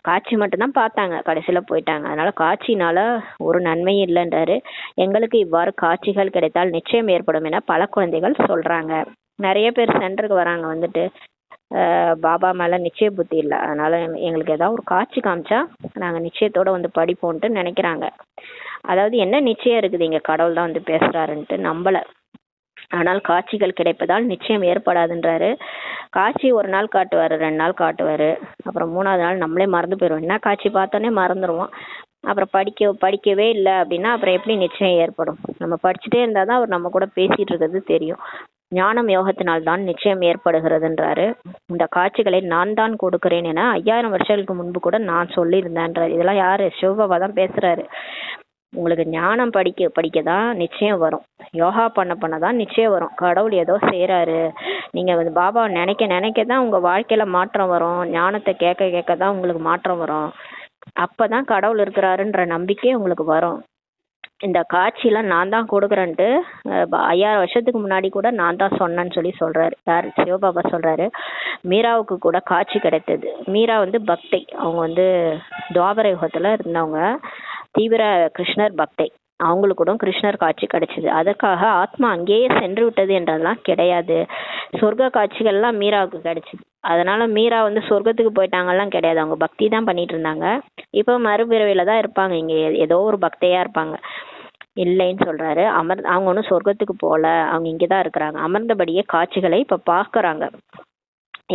காட்சி மட்டும்தான் பார்த்தாங்க, கடைசியில போயிட்டாங்க. அதனால காட்சினால ஒரு நன்மையும் இல்லைன்றாரு. எங்களுக்கு இவ்வாறு காட்சிகள் கிடைத்தால் நிச்சயம் ஏற்படும் என பல குழந்தைகள் சொல்றாங்க. நிறைய பேர் சென்டருக்கு வராங்க, வந்துட்டு பாபா மேல நிச்சய புத்தி இல்லை, அதனால எங்களுக்கு ஏதாவது ஒரு காட்சி காமிச்சா நாங்க நிச்சயத்தோட வந்து படிப்போம்ட்டு நினைக்கிறாங்க. அதாவது என்ன நிச்சயம் இருக்குது, இங்க கடவுள் தான் வந்து பேசுறாருன்ட்டு நம்பல. ஆனால் காட்சிகள் கிடைப்பதால் நிச்சயம் ஏற்படாதுன்றாரு. காட்சி ஒரு நாள் காட்டுவாரு, 2 நாள் காட்டுவாரு, அப்புறம் 3ஆவது நாள் நம்மளே மறந்து போயிடுவோம். என்ன காட்சி பார்த்தோன்னே மறந்துடுவோம். அப்புறம் படிக்கவே இல்லை அப்படின்னா அப்புறம் எப்படி நிச்சயம் ஏற்படும்? நம்ம படிச்சுட்டே இருந்தாதான் அவர் நம்ம கூட பேசிட்டு இருக்கிறது தெரியும். ஞானம் யோகத்தினால் தான் நிச்சயம் ஏற்படுகிறதுன்றாரு. இந்த காட்சிகளை நான் தான் கொடுக்கிறேன் என 5000 வருஷங்களுக்கு முன்பு கூட நான் சொல்லியிருந்தேன்றாரு. இதெல்லாம் யாரு? சிவபாபா தான் பேசுறாரு. உங்களுக்கு ஞானம் படிக்க தான் நிச்சயம் வரும், யோகா பண்ண தான் நிச்சயம் வரும். கடவுள் ஏதோ செய்யறாரு, நீங்க வந்து பாபா நினைக்க தான் உங்க வாழ்க்கையில மாற்றம் வரும். ஞானத்தை கேட்க தான் உங்களுக்கு மாற்றம் வரும். அப்பதான் கடவுள் இருக்கிறாருன்ற நம்பிக்கை உங்களுக்கு வரும். இந்த காட்சியெல்லாம் நான் தான் கொடுக்குறேன்ட்டு 5000 வருஷத்துக்கு முன்னாடி கூட நான் தான் சொன்னேன்னு சொல்றாரு. யார்? சிவபாபா சொல்றாரு. மீராவுக்கு கூட காட்சி கிடைத்தது. மீரா வந்து பக்தை, அவங்க வந்து துவாபர யுகத்துல இருந்தவங்க, தீவிர கிருஷ்ணர் பக்தை. அவங்களுக்கு கூட கிருஷ்ணர் காட்சி கிடைச்சது. அதற்காக ஆத்மா அங்கேயே சென்று விட்டது என்றதெல்லாம் கிடையாது. சொர்க்க காட்சிகள்லாம் மீராவுக்கு கிடைச்சிது. அதனால மீரா வந்து சொர்க்கத்துக்கு போயிட்டாங்கலாம் கிடையாது, அவங்க பக்தி தான் பண்ணிட்டு இருந்தாங்க. இப்போ மறுபிறவில தான் இருப்பாங்க, இங்க ஏதோ ஒரு பக்தையா இருப்பாங்க இல்லைன்னு சொல்றாரு. அவங்க ஒன்றும் சொர்க்கத்துக்கு போகல, அவங்க இங்கதான் இருக்கிறாங்க. அமர்ந்தபடியே காட்சிகளை இப்ப பாக்குறாங்க.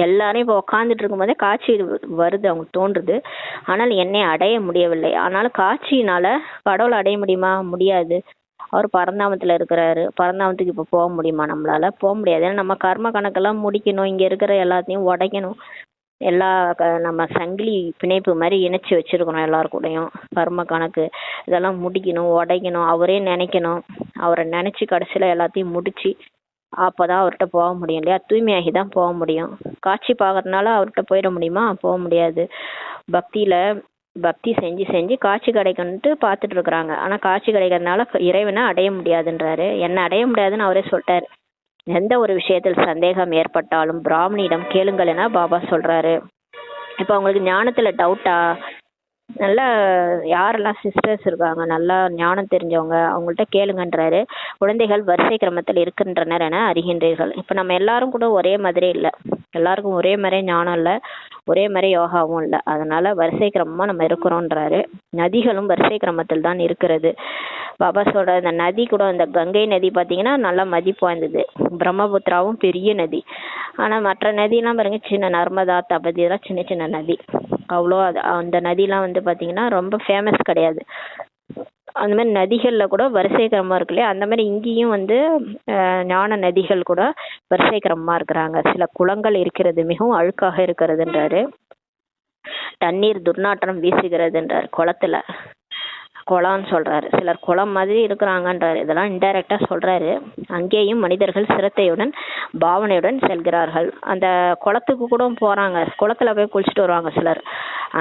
எல்லாரும் இப்போ உட்காந்துட்டு இருக்கும் போதே காட்சி வருது, அவங்க தோன்றுது. ஆனால் என்னை அடைய முடியவில்லை. ஆனாலும் காட்சியினால கடவுளை அடைய முடியுமா? முடியாது. அவர் பரந்தாமத்துல இருக்கிறாரு. பரந்தாமத்துக்கு இப்போ போக முடியுமா? நம்மளால போக முடியாது. ஏன்னா நம்ம கர்ம கணக்கெல்லாம் முடிக்கணும், இங்க இருக்கிற எல்லாத்தையும் உடைக்கணும். எல்லா நம்ம சங்கிலி பிணைப்பு மாதிரி இணைச்சி வச்சிருக்கணும் எல்லாரு கூடயும். கர்ம கணக்கு இதெல்லாம் முடிக்கணும், உடைக்கணும். அவரே நினைக்கணும், அவரை நினைச்சு கடைசியில எல்லாத்தையும் முடிச்சு அப்பதான் அவர்கிட்ட போக முடியும் இல்லையா? தூய்மையாகி தான் போக முடியும். காட்சி பார்க்கறதுனால அவர்கிட்ட போயிட முடியுமா? போக முடியாது. பக்தி செஞ்சு காட்சி கிடைக்கணும்ட்டு பார்த்துட்டு இருக்கிறாங்க. ஆனா காட்சி கிடைக்கிறதுனால இறைவனை அடைய முடியாதுன்றாரு. என்ன அடைய முடியாதுன்னு அவரே சொல்லிட்டாரு. எந்த ஒரு விஷயத்தில் சந்தேகம் ஏற்பட்டாலும் பிராமணியிடம் கேளுங்கள் என பாபா சொல்றாரு. இப்போ அவங்களுக்கு ஞானத்துல டவுட்டா, நல்லா யாரெல்லாம் சிஸ்டர்ஸ் இருக்காங்க நல்லா ஞானம் தெரிஞ்சவங்க அவங்கள்ட்ட கேளுங்கன்றாரு. குழந்தைகள் வரிசை கிரமத்தில் இருக்கின்றனர் என அறிகின்றீர்கள். இப்போ நம்ம எல்லாரும் கூட ஒரே மாதிரி இல்லை, எல்லாருக்கும் ஒரே மாதிரி ஞானம் இல்லை, ஒரே மாதிரி யோகாவும் இல்லை. அதனால வரிசை கிரமமாக நம்ம இருக்கிறோன்றாரு. நதிகளும் வரிசை கிரமத்தில் தான் இருக்கிறது. பாபா சொல்ற இந்த நதி கூட, இந்த கங்கை நதி பார்த்தீங்கன்னா நல்லா மதிப்பு வாய்ந்தது. பிரம்மபுத்திராவும் பெரிய நதி. ஆனால் மற்ற நதியெல்லாம் பாருங்க, சின்ன நர்மதா, தபதி இதெல்லாம் சின்ன சின்ன நதி. அவ்வளோ அந்த நதிலாம் வந்து பார்த்தீங்கன்னா ரொம்ப ஃபேமஸ் கிடையாது. அந்த மாதிரி நதிகளில் கூட வரிசை கிரமமாக இருக்கு இல்லையா, அந்த மாதிரி இங்கேயும் வந்து ஞான நதிகள் கூட வரிசை கிரமமாக இருக்கிறாங்க. சில குளங்கள் இருக்கிறது, மிகவும் அழுக்காக இருக்கிறதுன்றாரு. தண்ணீர் துர்நாற்றம் வீசுகிறதுன்றார் குளத்துல, குளம்னு சொல்றாரு. சிலர் குளம் மாதிரி இருக்கிறாங்கன்றாரு. இதெல்லாம் இன்டைரக்டா சொல்றாரு. அங்கேயும் மனிதர்கள் சிரத்தையுடன் பாவனையுடன் செல்கிறார்கள். அந்த குளத்துக்கு கூட போறாங்க, குளத்துல போய் குளிச்சுட்டு வருவாங்க சிலர்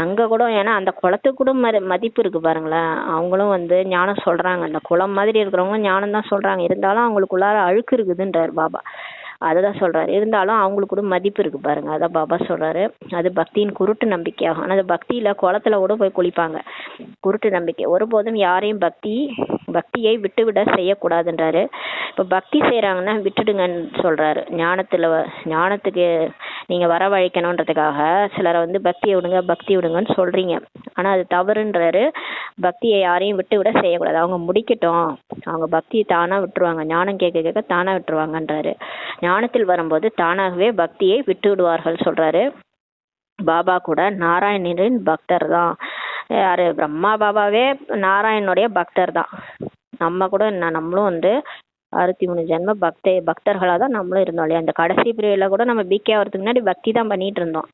அங்க கூட. ஏன்னா அந்த குளத்துக்கு கூட மதிப்பு இருக்கு பாருங்களேன். அவங்களும் வந்து ஞானம் சொல்றாங்க. அந்த குளம் மாதிரி இருக்கிறவங்க ஞானம் தான் சொல்றாங்க. இருந்தாலும் அவங்களுக்குள்ளார அழுக்கு இருக்குதுன்றாரு பாபா. அதுதான் சொல்றாரு. இருந்தாலும் அவங்களுக்கு கூட மதிப்பு இருக்கு பாருங்க. அதான் பாபா சொல்றாரு. அது பக்தியின் குருட்டு நம்பிக்கையாகும். ஆனால் அது பக்தியில குளத்துல கூட போய் குளிப்பாங்க. குருட்டு நம்பிக்கை. ஒருபோதும் யாரையும் பக்தியை விட்டுவிட செய்யக்கூடாதுன்றாரு. இப்போ பக்தி செய்யறாங்கன்னா விட்டுடுங்கன்னு சொல்றாரு. ஞானத்துக்கு நீங்க வரவழைக்கணுன்றதுக்காக சிலரை வந்து பக்தி விடுங்கன்னு சொல்றீங்க. ஆனா அது தவறுன்றாரு. பக்தியை யாரையும் விட்டு விட செய்யக்கூடாது. அவங்க முடிக்கட்டும், அவங்க பக்தியை தானா விட்டுருவாங்க. ஞானம் கேட்க கேட்க தானா விட்டுருவாங்கன்றாரு. ஞானத்தில் வரும்போது தானாகவே பக்தியை விட்டு விடுவார்கள் சொல்றாரு. பாபா கூட நாராயணனின் பக்தர் தான். யாரு? பிரம்மா பாபாவே நாராயணனுடைய பக்தர் தான். நம்ம கூட நம்மளும் வந்து 63 ஜென்ம பக்தர்களாக தான் நம்மளும் இருந்தோம் இல்லையா. அந்த கடைசி பிரிவில் கூட நம்ம பிகே ஆகிறதுக்கு முன்னாடி பக்தி தான் பண்ணிட்டு இருந்தோம்.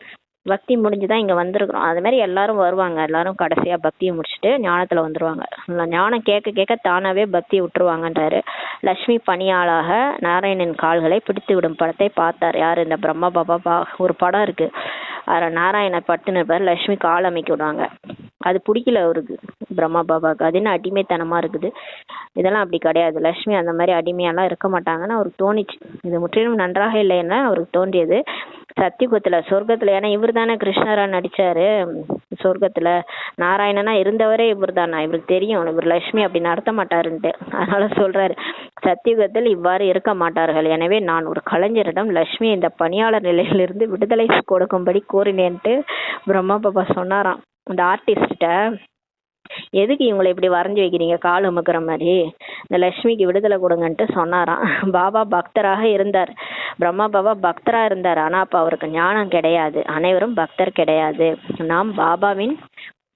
பக்தி முடிஞ்சுதான் இங்க வந்திருக்கிறோம். அது மாதிரி எல்லாரும் வருவாங்க. எல்லாரும் கடைசியா பக்தியை முடிச்சுட்டு ஞானத்துல வந்துருவாங்க. ஞானம் கேட்க கேட்க தானாவே பக்தியை விட்டுருவாங்கன்றாரு. லட்சுமி பணியாளாக நாராயணன் கால்களை பிடித்து விடும் படத்தை பார்த்தார். யாரு? இந்த பிரம்மா பாபா. ஒரு படம் இருக்கு, அதில் நாராயணர் பட்டுன்னு இருப்பார், லட்சுமி கால் அமைக்க விடுவாங்க. அது பிடிக்கல அவருக்கு, பிரம்மா பாபாவுக்கு. அது என்ன அடிமைத்தனமா இருக்குது. இதெல்லாம் அப்படி கிடையாது. லட்சுமி அந்த மாதிரி அடிமையெல்லாம் இருக்க மாட்டாங்கன்னு அவருக்கு தோணிச்சு. இது முற்றிலும் நன்றாக இல்லைன்னு அவருக்கு தோன்றியது. சத்தியுகத்துல சொர்க்கத்துல, ஏன்னா இவர் தானே கிருஷ்ணரா நடிச்சாரு சொர்க்கத்துல. நாராயணனா இருந்தவரே இவர் தானா, இவருக்கு தெரியும் இவர் லட்சுமி அப்படி நடத்த மாட்டாருன்ட்டு. அதனால சொல்றாரு, சத்தியுகத்தில் இவ்வாறு இருக்க மாட்டார்கள். எனவே நான் ஒரு கலைஞரிடம் லட்சுமி இந்த பணியாளர் நிலையிலிருந்து விடுதலை கொடுக்கும்படி கூறினேன்ட்டு பிரம்மா பாபா சொன்னாராம். இந்த ஆர்டிஸ்ட, எதுக்கு இவங்களை இப்படி வரைஞ்சி வைக்கிறீங்க கால் அமுக்கிற மாதிரி, இந்த லட்சுமிக்கு விடுதலை கொடுங்கன்ட்டு சொன்னாராம். பாபா பக்தராக இருந்தார். பிரம்மா பாபா பக்தரா இருந்தார். ஆனா அப்ப அவருக்கு ஞானம் கிடையாது. அனைவரும் பக்தர் கிடையாது. நாம் பாபாவின்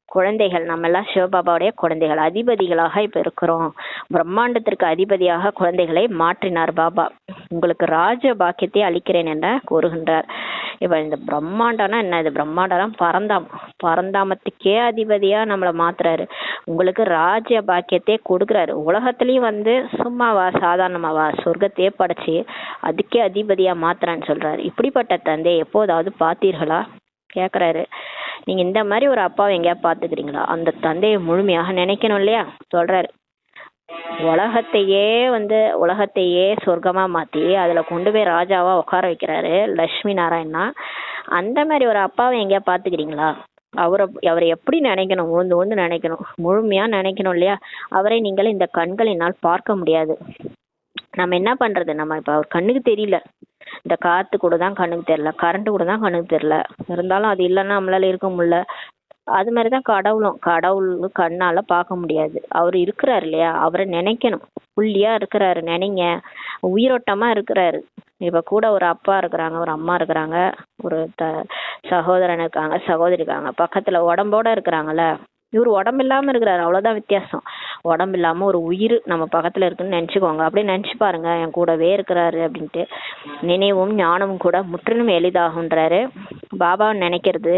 குழந்தைகள். நம்ம எல்லாம் சிவபாபாவுடைய குழந்தைகள், அதிபதிகளாக இப்ப இருக்கிறோம். பிரம்மாண்டத்திற்கு அதிபதியாக குழந்தைகளை மாற்றினார் பாபா. உங்களுக்கு ராஜ பாக்கியத்தை அளிக்கிறேன் என கூறுகின்றார். இப்ப இந்த பிரம்மாண்டம்னா என்ன? இது பிரம்மாண்டம் பரந்தாமத்துக்கே அதிபதியா நம்மளை மாத்துறாரு. உங்களுக்கு ராஜ்ய பாக்கியத்தை கொடுக்குறாரு. உலகத்திலயும் வந்து சும்மாவா, சாதாரணமாவா, சொர்க்கத்தையே படைச்சு அதுக்கே அதிபதியா மாத்துறான்னு சொல்றாரு. இப்படிப்பட்ட தந்தை எப்போதாவது பார்த்தீர்களா கேக்குறாரு. நீங்க இந்த மாதிரி ஒரு அப்பாவை எங்கேயா பாத்துக்கிறீங்களா? அந்த தந்தையை முழுமையாக நினைக்கணும் இல்லையா? சொல்றாரு, உலகத்தையே சொர்க்கமா மாத்தி அதுல கொண்டு போய் ராஜாவா உட்கார வைக்கிறாரு லட்சுமி நாராயணா. அந்த மாதிரி ஒரு அப்பாவை எங்கேயா பாத்துக்கிறீங்களா? அவரை எப்படி நினைக்கணும்? உழுந்து நினைக்கணும், முழுமையா நினைக்கணும் இல்லையா? அவரை நீங்கள் இந்த கண்களினால் பார்க்க முடியாது. நம்ம என்ன பண்றது? நம்ம இப்ப அவர் கண்ணுக்கு தெரியல. இந்த காத்து கூட தான் கண்ணுக்கு தெரியல, கரண்ட் கூட தான் கண்ணுக்கு தெரியல. இருந்தாலும் அது இல்லைன்னா நம்மளால இருக்க முடியல. அது மாதிரிதான் கடவுள் கண்ணால பார்க்க முடியாது. அவர் இருக்கிறாரு இல்லையா? அவரை நினைக்கணும். புள்ளியா இருக்கிறாரு, நினைங்க. உயிரோட்டமா இருக்கிறாரு. இப்ப கூட ஒரு அப்பா இருக்கிறாங்க, ஒரு அம்மா இருக்கிறாங்க, ஒரு சகோதரன் இருக்காங்க, சகோதரி இருக்காங்க, பக்கத்துல உடம்போட இருக்கிறாங்கல்ல. இவர் உடம்பு இல்லாம இருக்கிறாரு, அவ்வளவுதான் வித்தியாசம். உடம்பு இல்லாம ஒரு உயிர் நம்ம பக்கத்துல இருக்குன்னு நினைச்சுக்கோங்க. அப்படியே நினைச்சு பாருங்க, என் கூடவே இருக்கிறாரு அப்படின்ட்டு. நினைவும் ஞானமும் கூட முற்றிலும் எளிதாகுன்றாரு. பாபாவை நினைக்கிறது,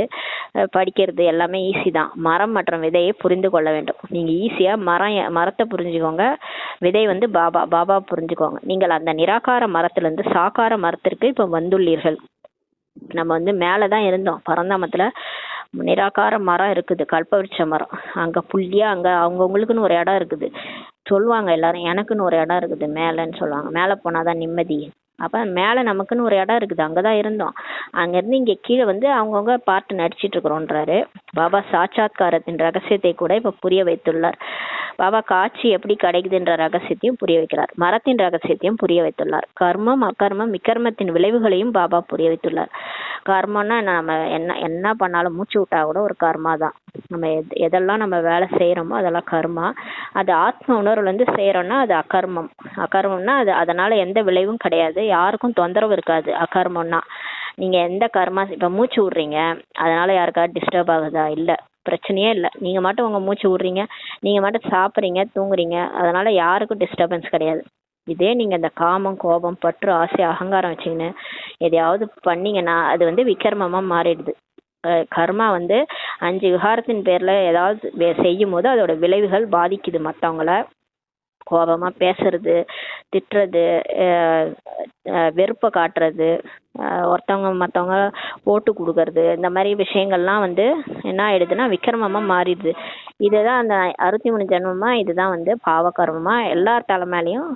படிக்கிறது எல்லாமே ஈஸி தான். மரம் மற்றும் விதையை புரிந்து கொள்ள வேண்டும். நீங்க ஈஸியா மரத்தை புரிஞ்சுக்கோங்க, விதை வந்து பாபா புரிஞ்சுக்கோங்க. நீங்கள் அந்த நிராகார மரத்திலிருந்து சாகார மரத்திற்கு இப்ப வந்துள்ளீர்கள். நம்ம வந்து மேலதான் இருந்தோம், பரந்தாமத்துல நிராகார மரம் இருக்குது, கல்பவருட்ச மரம். அங்க புள்ளியா அங்க அவங்கவுங்களுக்குன்னு ஒரு இடம் இருக்குது. சொல்லுவாங்க எல்லாரும், எனக்குன்னு ஒரு இடம் இருக்குது மேலன்னு சொல்லுவாங்க. மேல போனாதான் நிம்மதி. அப்போ மேலே நமக்குன்னு ஒரு இடம் இருக்குது, அங்கே தான் இருந்தோம். அங்கேருந்து இங்கே கீழே வந்து அவங்கவுங்க பாட்டு நடிச்சிட்டு இருக்கிறோன்றாரு. பாபா சாட்சாத்காரத்தின் ரகசியத்தை கூட இப்போ புரிய வைத்துள்ளார். பாபா காட்சி எப்படி கிடைக்குதுன்ற ரகசியத்தையும் புரிய வைக்கிறார். மரத்தின் ரகசியத்தையும் புரிய வைத்துள்ளார். கர்மம் அகர்மம் விகர்மத்தின் விளைவுகளையும் பாபா புரிய வைத்துள்ளார். கர்மம்னா நம்ம என்ன பண்ணாலும் மூச்சு விட்டா கூட ஒரு கர்மா தான். நம்ம எதெல்லாம் நம்ம வேலை செய்கிறோமோ அதெல்லாம் கர்மா. அது ஆத்ம உணர்வுலேருந்து செய்கிறோன்னா அது அகர்மம். அகர்மம்னா அது அதனால் எந்த விளைவும் கிடையாது, யாருக்கும் தொந்தரவு இருக்காது. அகர்மம்னா நீங்கள் எந்த கர்மா இப்போ மூச்சு விட்றீங்க அதனால் யாருக்காவது டிஸ்டர்ப் ஆகுதா? இல்லை, பிரச்சனையே இல்லை. நீங்கள் மட்டும் உங்கள் மூச்சு விட்றீங்க, நீங்கள் மட்டும் சாப்பிட்றீங்க தூங்குறீங்க, அதனால் யாருக்கும் டிஸ்டர்பன்ஸ் கிடையாது. இதே நீங்கள் இந்த காமம் கோபம் பற்று ஆசை அகங்காரம் வச்சிங்கன்னு எதையாவது பண்ணீங்கன்னா அது வந்து விக்ரமமாக மாறிடுது. கர்மா வந்து 5 விகாரத்தின் பேரில் ஏதாவது செய்யும் போது அதோட விளைவுகள் பாதிக்குது மற்றவங்கள. கோபமாக பேசுறது, திட்டுறது, வெறுப்பை காட்டுறது, ஒருத்தவங்க மற்றவங்க ஓட்டு கொடுக்கறது, இந்த மாதிரி விஷயங்கள்லாம் வந்து என்ன ஆயிடுதுன்னா விக்ரமமாக மாறிடுது. இதுதான் அந்த 63 ஜென்மமாக இதுதான் வந்து பாவகர்மமாக எல்லார் தலைமையிலையும்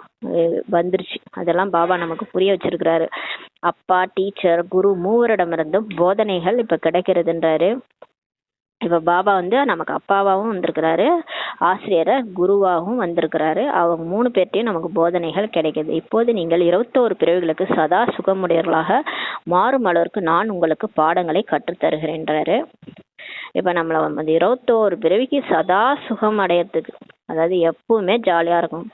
வந்துருச்சு. அதெல்லாம் பாபா நமக்கு புரிய வச்சிருக்கிறாரு. அப்பா, டீச்சர், குரு மூவரிடமிருந்தும் போதனைகள் இப்போ கிடைக்கிறதுன்றாரு. இப்போ பாபா வந்து நமக்கு அப்பாவாகவும் வந்திருக்கிறாரு, ஆசிரியரை குருவாகவும் வந்திருக்கிறாரு. அவங்க 3 பேர்ட்டையும் நமக்கு போதனைகள் கிடைக்கிது. இப்போது நீங்கள் 21 பிறவிகளுக்கு சதா சுகமுடையவர்களாக மாறும் அளவிற்கு நான் உங்களுக்கு பாடங்களை கற்றுத்தருகிறேன்றாரு. இப்போ நம்மளை வந்து 21 பிறவிக்கு சதா சுகம் அடையிறதுக்கு, அதாவது எப்பவுமே ஜாலியாக இருக்கணும்,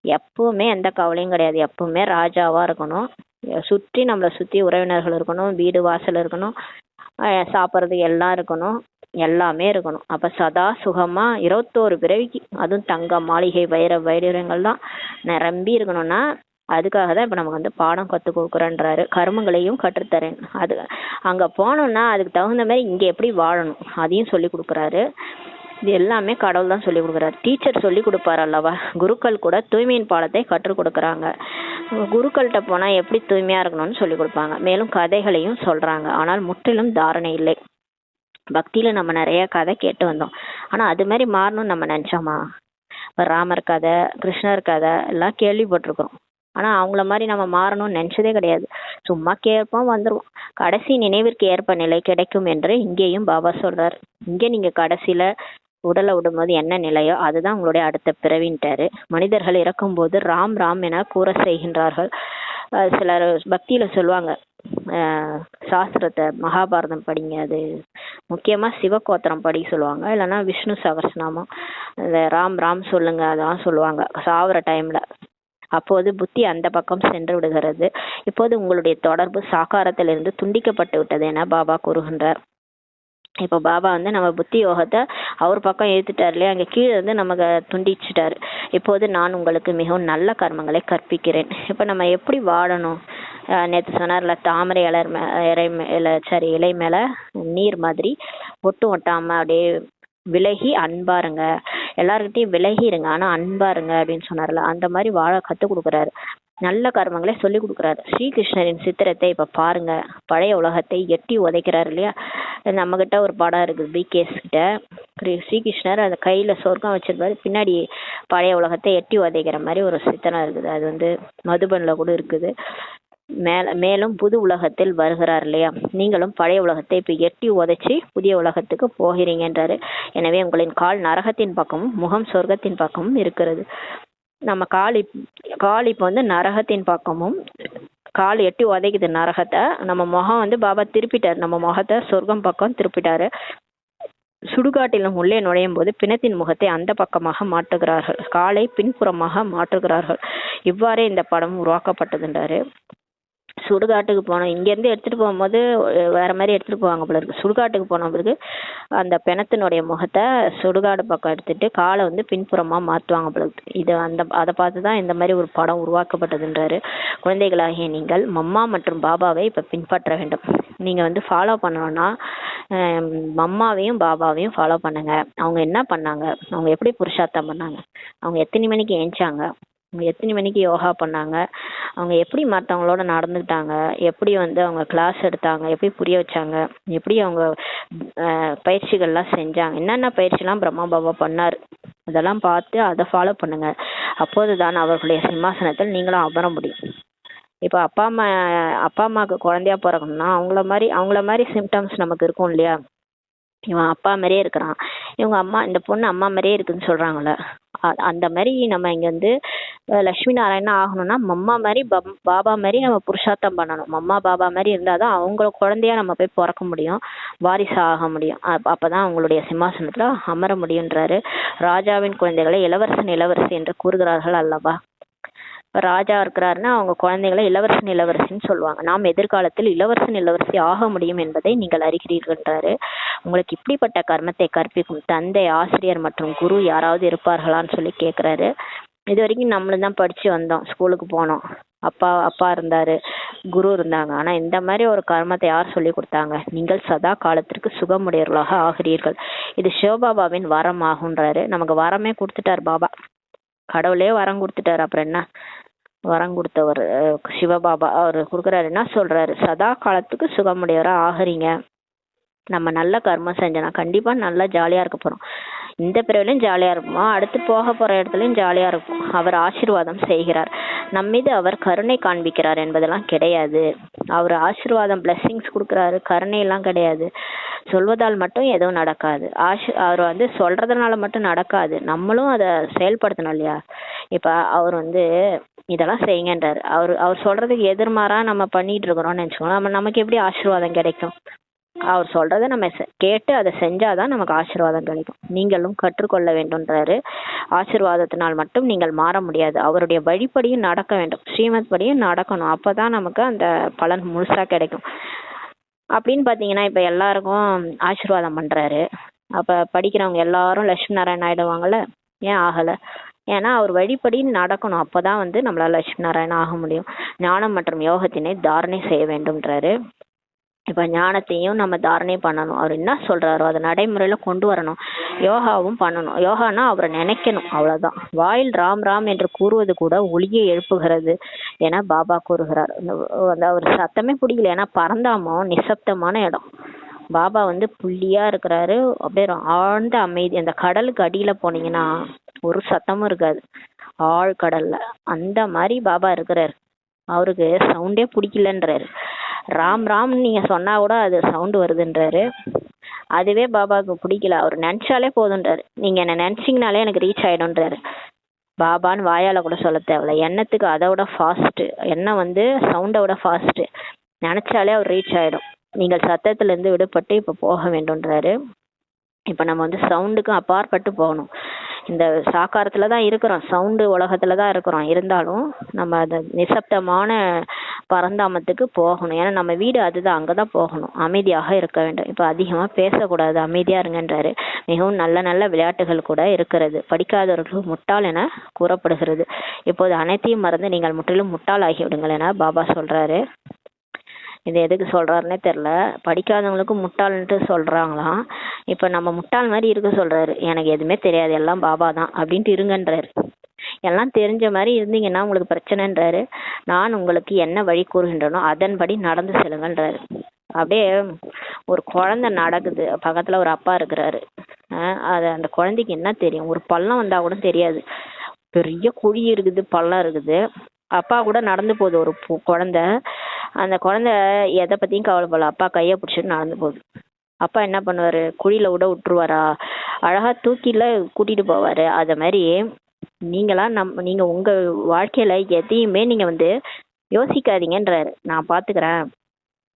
எப்பவுமே எந்த கவலையும் கிடையாது, எப்பவுமே ராஜாவாக இருக்கணும், சுற்றி நம்மளை சுற்றி உறவினர்கள் இருக்கணும், வீடு வாசல் இருக்கணும், சாப்பிட்றதுக்கு எல்லாம் இருக்கணும், எல்லாமே இருக்கணும். அப்போ சதா சுகமாக 21 பிறவிக்கு, அதுவும் தங்க மாளிகை வைரங்கள்லாம் நிரம்பி இருக்கணும்னா அதுக்காக தான் இப்போ நமக்கு வந்து பாடம் கற்றுக் கொடுக்குறேன்றாரு. கர்மங்களையும் கற்றுத்தரேன். அது அங்கே போனோம்னா அதுக்கு தகுந்த மாதிரி இங்கே எப்படி வாழணும் அதையும் சொல்லி கொடுக்குறாரு. இது எல்லாமே கடவுள் தான் சொல்லி கொடுக்குறாரு. டீச்சர் சொல்லி கொடுப்பாரு அல்லவா, குருக்கள் கூட தூய்மையின் பாடத்தை கற்றுக் கொடுக்குறாங்க. குருக்கள்கிட்ட போனால் எப்படி தூய்மையாக இருக்கணும்னு சொல்லி கொடுப்பாங்க. மேலும் கதைகளையும் சொல்கிறாங்க. ஆனால் முற்றிலும் தாரணை இல்லை. பக்தியில் நம்ம நிறைய கதை கேட்டு வந்தோம், ஆனால் அது மாதிரி மாறணும்னு நம்ம நினச்சோமா? இப்போ ராமர் கதை, கிருஷ்ணர் கதை எல்லாம் கேள்விப்பட்டிருக்கிறோம், ஆனால் அவங்கள மாதிரி நம்ம மாறணும்னு நினச்சதே கிடையாது. சும்மா கேட்போம் வந்துடுவோம். கடைசி நினைவிற்கு ஏற்ப நிலை கிடைக்கும் என்று இங்கேயும் பாபா சொல்கிறார். இங்கே நீங்கள் கடைசியில் உடலை விடும்போது என்ன நிலையோ அதுதான் உங்களுடைய அடுத்த பிறவின்ட்டாரு. மனிதர்கள் இறக்கும்போது ராம் ராம் என கூற செய்கின்றார்கள். சிலர் பக்தியில் சொல்லுவாங்க, சாஸ்திரத்தை மகாபாரதம் படிங்க, அது முக்கியமாக சிவகோத்திரம் படி சொல்லுவாங்க, இல்லைன்னா விஷ்ணு சகஸ்ரநாமம், இந்த ராம் ராம் சொல்லுங்க அதெல்லாம் சொல்லுவாங்க சாவர டைமில். அப்போது புத்தி அந்த பக்கம் சென்று விடுகிறது. இப்போது உங்களுடைய தொடர்பு சாகாரத்திலிருந்து துண்டிக்கப்பட்டு விட்டது என பாபா கூறுகின்றார். இப்போ பாபா வந்து நம்ம புத்தி யோகத்தை அவர் பக்கம் ஏற்றுட்டார் இல்லையா, அங்கே கீழே வந்து நமக்கு துண்டிச்சிட்டாரு. இப்போது நான் உங்களுக்கு மிகவும் நல்ல கர்மங்களை கற்பிக்கிறேன். இப்போ நம்ம எப்படி வாழணும்? நேற்று சொன்னார்ல, தாமரை இலை மேலே நீர் மாதிரி ஒட்டும் ஒட்டாமல் அப்படியே விலகி அன்பாருங்க, எல்லாருக்கிட்டையும் விலகி இருங்க ஆனால் அன்பாருங்க அப்படின்னு சொன்னார்ல, அந்த மாதிரி வாழ கற்றுக் கொடுக்குறாரு. நல்ல கர்மங்களை சொல்லி கொடுக்குறாரு. ஸ்ரீகிருஷ்ணரின் சித்திரத்தை இப்போ பாருங்க. பழைய உலகத்தை எட்டி உதைக்கிறாரு இல்லையா. நம்மக்கிட்ட ஒரு படம் இருக்குது பிகேஸ் கிட்ட, ஸ்ரீகிருஷ்ணர் அந்த கையில் சொர்க்கம் வச்சிருப்பாரு, பின்னாடி பழைய உலகத்தை எட்டி உதைக்கிற மாதிரி ஒரு சித்திரம் இருக்குது. அது வந்து மதுபனில் கூட இருக்குது. மேலும் புது உலகத்தில் வருகிறார் இல்லையா, நீங்களும் பழைய உலகத்தை இப்போ எட்டி உதைச்சி புதிய உலகத்துக்கு போகிறீங்கன்றாரு. எனவே உங்களின் கால் நரகத்தின் பக்கமும் முகம் சொர்க்கத்தின் பக்கமும் இருக்கிறது. நம்ம கால் இப்போ வந்து நரகத்தின் பக்கமும், கால் எட்டி உதைக்குது நரகத்தை, நம்ம முகம் வந்து பாபா திருப்பிட்டார், நம்ம முகத்தை சொர்க்கம் பக்கம் திருப்பிட்டாரு. சுடுகாட்டிலும் உள்ளே நுழையும் போது பிணத்தின் முகத்தை அந்த பக்கமாக மாற்றுகிறார்கள், காலை பின்புறமாக மாற்றுகிறார்கள். இவ்வாறே இந்த படம் உருவாக்கப்பட்டதுன்றாரு. சுடுகாட்டுக்கு போனோம், இங்கேருந்து எடுத்துகிட்டு போகும்போது வேறு மாதிரி எடுத்துகிட்டு போவாங்க போல இருக்கு. சுடுகாட்டுக்கு போன பிறகு அந்த பிணத்தினுடைய முகத்தை சுடுகாடு பக்கம் எடுத்துகிட்டு காலை வந்து பின்புறமாக மாற்றுவாங்க போல இருக்கு. அதை பார்த்து தான் இந்த மாதிரி ஒரு படம் உருவாக்கப்பட்டதுன்றாரு. குழந்தைகளாகிய நீங்கள் மம்மா மற்றும் பாபாவை இப்போ பின்பற்ற வேண்டும். நீங்கள் வந்து ஃபாலோ பண்ணணும்னா மம்மாவையும் பாபாவையும் ஃபாலோ பண்ணுங்க. அவங்க என்ன பண்ணாங்க, அவங்க எப்படி புருஷார்த்தம் பண்ணாங்க, அவங்க எத்தனை மணிக்கு ஏஞ்சாங்க, அவங்க எத்தனை மணிக்கு யோகா பண்ணாங்க, அவங்க எப்படி மற்றவங்களோட நடந்துக்கிட்டாங்க, எப்படி வந்து அவங்க கிளாஸ் எடுத்தாங்க, எப்படி புரிய வச்சாங்க, எப்படி அவங்க பயிற்சிகள்லாம் செஞ்சாங்க, என்னென்ன பயிற்சிலாம் பிரம்மா பாபா பண்ணார், அதெல்லாம் பார்த்து அதை ஃபாலோ பண்ணுங்க. அப்போது தான் அவர்களுடைய சிம்மாசனத்தில் நீங்களும் அமர முடியும். இப்போ அப்பா அம்மாவுக்கு குழந்தையா பிறக்கணும்னா அவங்கள மாதிரி சிம்டம்ஸ் நமக்கு இருக்கும் இல்லையா? இவன் அப்பா மாதிரியே இருக்கிறான், இந்த பொண்ணு அம்மா மாதிரியே இருக்குன்னு சொல்றாங்கல்ல, அந்த மாதிரி நம்ம இங்க வந்து லட்சுமி நாராயணா ஆகணும்னா மம்மா மாதிரி பாபா மாதிரி நம்ம புருஷார்த்தம் பண்ணணும். மம்மா பாபா மாதிரி இருந்தாதான் அவங்கள குழந்தையா நம்ம போய் பிறக்க முடியும், வாரிசா ஆக முடியும். அப்பதான் அவங்களுடைய சிம்மாசனத்துல அமர முடியுன்றாரு. ராஜாவின் குழந்தைகளை இளவரசன் இளவரசி என்று கூறுகிறார்கள் அல்லவா? ராஜா இருக்கிறாருன்னா அவங்க குழந்தைகளை இளவரசன் இளவரசின்னு சொல்லுவாங்க. நாம் எதிர்காலத்தில் இளவரசன் இளவரசி ஆக முடியும் என்பதை நீங்கள் அறிகிறீர்கள்ன்றாரு. உங்களுக்கு இப்படிப்பட்ட கர்மத்தை கற்பிக்கும் தந்தை, ஆசிரியர் மற்றும் குரு யாராவது இருப்பார்களான்னு சொல்லி கேட்குறாரு. இது வரைக்கும் நம்மளும் தான் படிச்சு வந்தோம், ஸ்கூலுக்கு போனோம், அப்பா இருந்தாரு, குரு இருந்தாங்க. ஆனா இந்த மாதிரி ஒரு கர்மத்தை யார் சொல்லி கொடுத்தாங்க? நீங்கள் சதா காலத்திற்கு சுகமுடையவர்களாக ஆகிறீர்கள். இது சிவபாபாவின் வரம் ஆகுன்றாரு. நமக்கு வரமே கொடுத்துட்டார் பாபா, கடவுளே வரம் கொடுத்துட்டாரு. அப்புறம் என்ன? வரம் கொடுத்தவர் சிவபாபா. அவர் கொடுக்குறாரு, என்ன சொல்றாரு? சதா காலத்துக்கு சுகமுடையவரா ஆகுறீங்க. நம்ம நல்ல கர்மம் செஞ்சோன்னா கண்டிப்பா நல்லா ஜாலியா இருக்க போறோம். இந்த பிறவிலையும் ஜாலியா இருப்போம், அடுத்து போக போற இடத்துலயும் ஜாலியா இருக்கும். அவர் ஆசீர்வாதம் செய்கிறார், நம்மீது அவர் கருணை காண்பிக்கிறார் என்பதெல்லாம் கிடையாது. அவர் ஆசீர்வாதம் பிளெஸிங்ஸ் கொடுக்குறாரு, கருணை எல்லாம் கிடையாது. சொல்வதால் மட்டும் எதுவும் நடக்காது. அவர் வந்து சொல்றதுனால மட்டும் நடக்காது, நம்மளும் அதை செயல்படுத்தணும் இல்லையா? இப்ப அவர் வந்து இதெல்லாம் செய்யுங்கன்றாரு. அவர் சொல்றதுக்கு எதிர்மாறா நம்ம பண்ணிட்டு இருக்கிறோம்னு நினைச்சுக்கோங்க, நமக்கு எப்படி ஆசீர்வாதம் கிடைக்கும்? அவர் சொல்றதை நம்ம கேட்டு அதை செஞ்சாதான் நமக்கு ஆசீர்வாதம் கிடைக்கும். நீங்களும் கற்றுக்கொள்ள வேண்டும்ன்றாரு. ஆசீர்வாதத்தினால் மட்டும் நீங்கள் மாற முடியாது, அவருடைய வழிப்படியும் நடக்க வேண்டும், ஸ்ரீமத் படியும் நடக்கணும். அப்பதான் நமக்கு அந்த பலன் முழுசா கிடைக்கும். அப்படின்னு பாத்தீங்கன்னா இப்ப எல்லாருக்கும் ஆசீர்வாதம் பண்றாரு. அப்ப படிக்கிறவங்க எல்லாரும் லட்சுமி நாராயணன் ஆயிடுவாங்கல்ல? ஏன் ஆகல? ஏன்னா அவர் வழிப்படி நடக்கணும், அப்பதான் வந்து நம்மளால லட்சுமி நாராயணன் ஆக முடியும். ஞானம் மற்றும் யோகத்தினை தாரணை செய்ய வேண்டும்ன்றாரு. இப்ப ஞானத்தையும் நம்ம தாரணை பண்ணணும். அவர் என்ன சொல்றாரோ அதை நடைமுறையில கொண்டு வரணும். யோகாவும் பண்ணணும். யோகானா அவரை நினைக்கணும், அவ்வளவுதான். வாயில் ராம் ராம் என்று கூறுவது கூட ஒளியை எழுப்புகிறது என பாபா கூறுகிறார். அவர் சத்தமே பிடிக்கல, ஏன்னா பரந்தாமம் நிசப்தமான இடம். பாபா வந்து புள்ளியா இருக்கிறாரு, அப்படியே ஆழ்ந்த அமைதி. அந்த கடலுக்கு அடியில போனீங்கன்னா ஒரு சத்தமும் இருக்காது, ஆழ்கடல்ல. அந்த மாதிரி பாபா இருக்கிறாரு. அவருக்கு சவுண்டே பிடிக்கலன்றாரு. ராம் ராம் நீங்க சொன்னா கூட அது சவுண்ட் வருதுன்றாரு. அதுவே பாபாவுக்கு பிடிக்கல, அவர் நினைச்சாலே போதுன்றாரு. நீங்க என்ன நினைச்சீங்கனாலே எனக்கு ரீச் ஆயிடும்ன்றாரு. பாபான்னு வாயால கூட சொல்ல தேவையில்ல, எண்ணத்துக்கு அதை விட ஃபாஸ்ட். எண்ணம் வந்து சவுண்டை விட ஃபாஸ்ட். நினைச்சாலே அவர் ரீச் ஆயிடும். நீங்கள் சத்தத்துல இருந்து விடுபட்டு இப்ப போக வேண்டும்ன்றாரு. இப்ப நம்ம வந்து சவுண்டுக்கும் அப்பாற்பட்டு போகணும். இந்த சாக்காரத்துலதான் இருக்கிறோம், சவுண்டு உலகத்துலதான் இருக்கிறோம். இருந்தாலும் நம்ம அந்த நிசப்தமான பரந்தாமத்துக்கு போகணும். ஏன்னா நம்ம வீடு அதுதான், அங்கதான் போகணும். அமைதியாக இருக்க வேண்டும். இப்ப அதிகமா பேசக்கூடாது, அமைதியா இருங்கன்றாரு. மிகவும் நல்ல நல்ல விளையாட்டுகள் கூட இருக்கிறது. படிக்காதவர்களுக்கு முட்டாள் என கூறப்படுகிறது. இப்போது அனைத்தையும் மறந்து நீங்கள் முற்றிலும் முட்டாள் ஆகிவிடுங்கள் என பாபா சொல்றாரு. இது எதுக்கு சொல்றாருன்னே தெரியல. படிக்காதவங்களுக்கு முட்டாள்ன்ட்டு சொல்றாங்களாம். இப்ப நம்ம முட்டாள் மாதிரி இருக்க சொல்றாரு. எனக்கு எதுவுமே தெரியாது, எல்லாம் பாபா தான் அப்படின்ட்டு இருங்கன்றாரு. எல்லாம் தெரிஞ்ச மாதிரி இருந்தீங்கன்னா உங்களுக்கு பிரச்சனைன்றாரு. நான் உங்களுக்கு என்ன வழி கூறுகின்றனோ அதன்படி நடந்து செல்லுங்கன்றாரு. அப்படியே ஒரு குழந்தை நடக்குது, பக்கத்துல ஒரு அப்பா இருக்கிறாரு. அது அந்த குழந்தைக்கு என்ன தெரியும்? ஒரு பள்ளம் வந்தா கூட தெரியாது. பெரிய குழி இருக்குது, பள்ளம் இருக்குது, அப்பா கூட நடந்து போகுது ஒரு குழந்தை. அந்த குழந்தை எதை பத்தியும் கவலைப்படல, அப்பா கையை பிடிச்சிட்டு நடந்து போகுது. அப்பா என்ன பண்ணுவாரு? குழியில விட்டுருவாரா? அழகா தூக்கில கூட்டிட்டு போவாரு. அத மாதிரி நீங்க உங்க வாழ்க்கையில எதையுமே நீங்க வந்து யோசிக்காதீங்கன்றாரு. நான் பாத்துக்கிறேன்,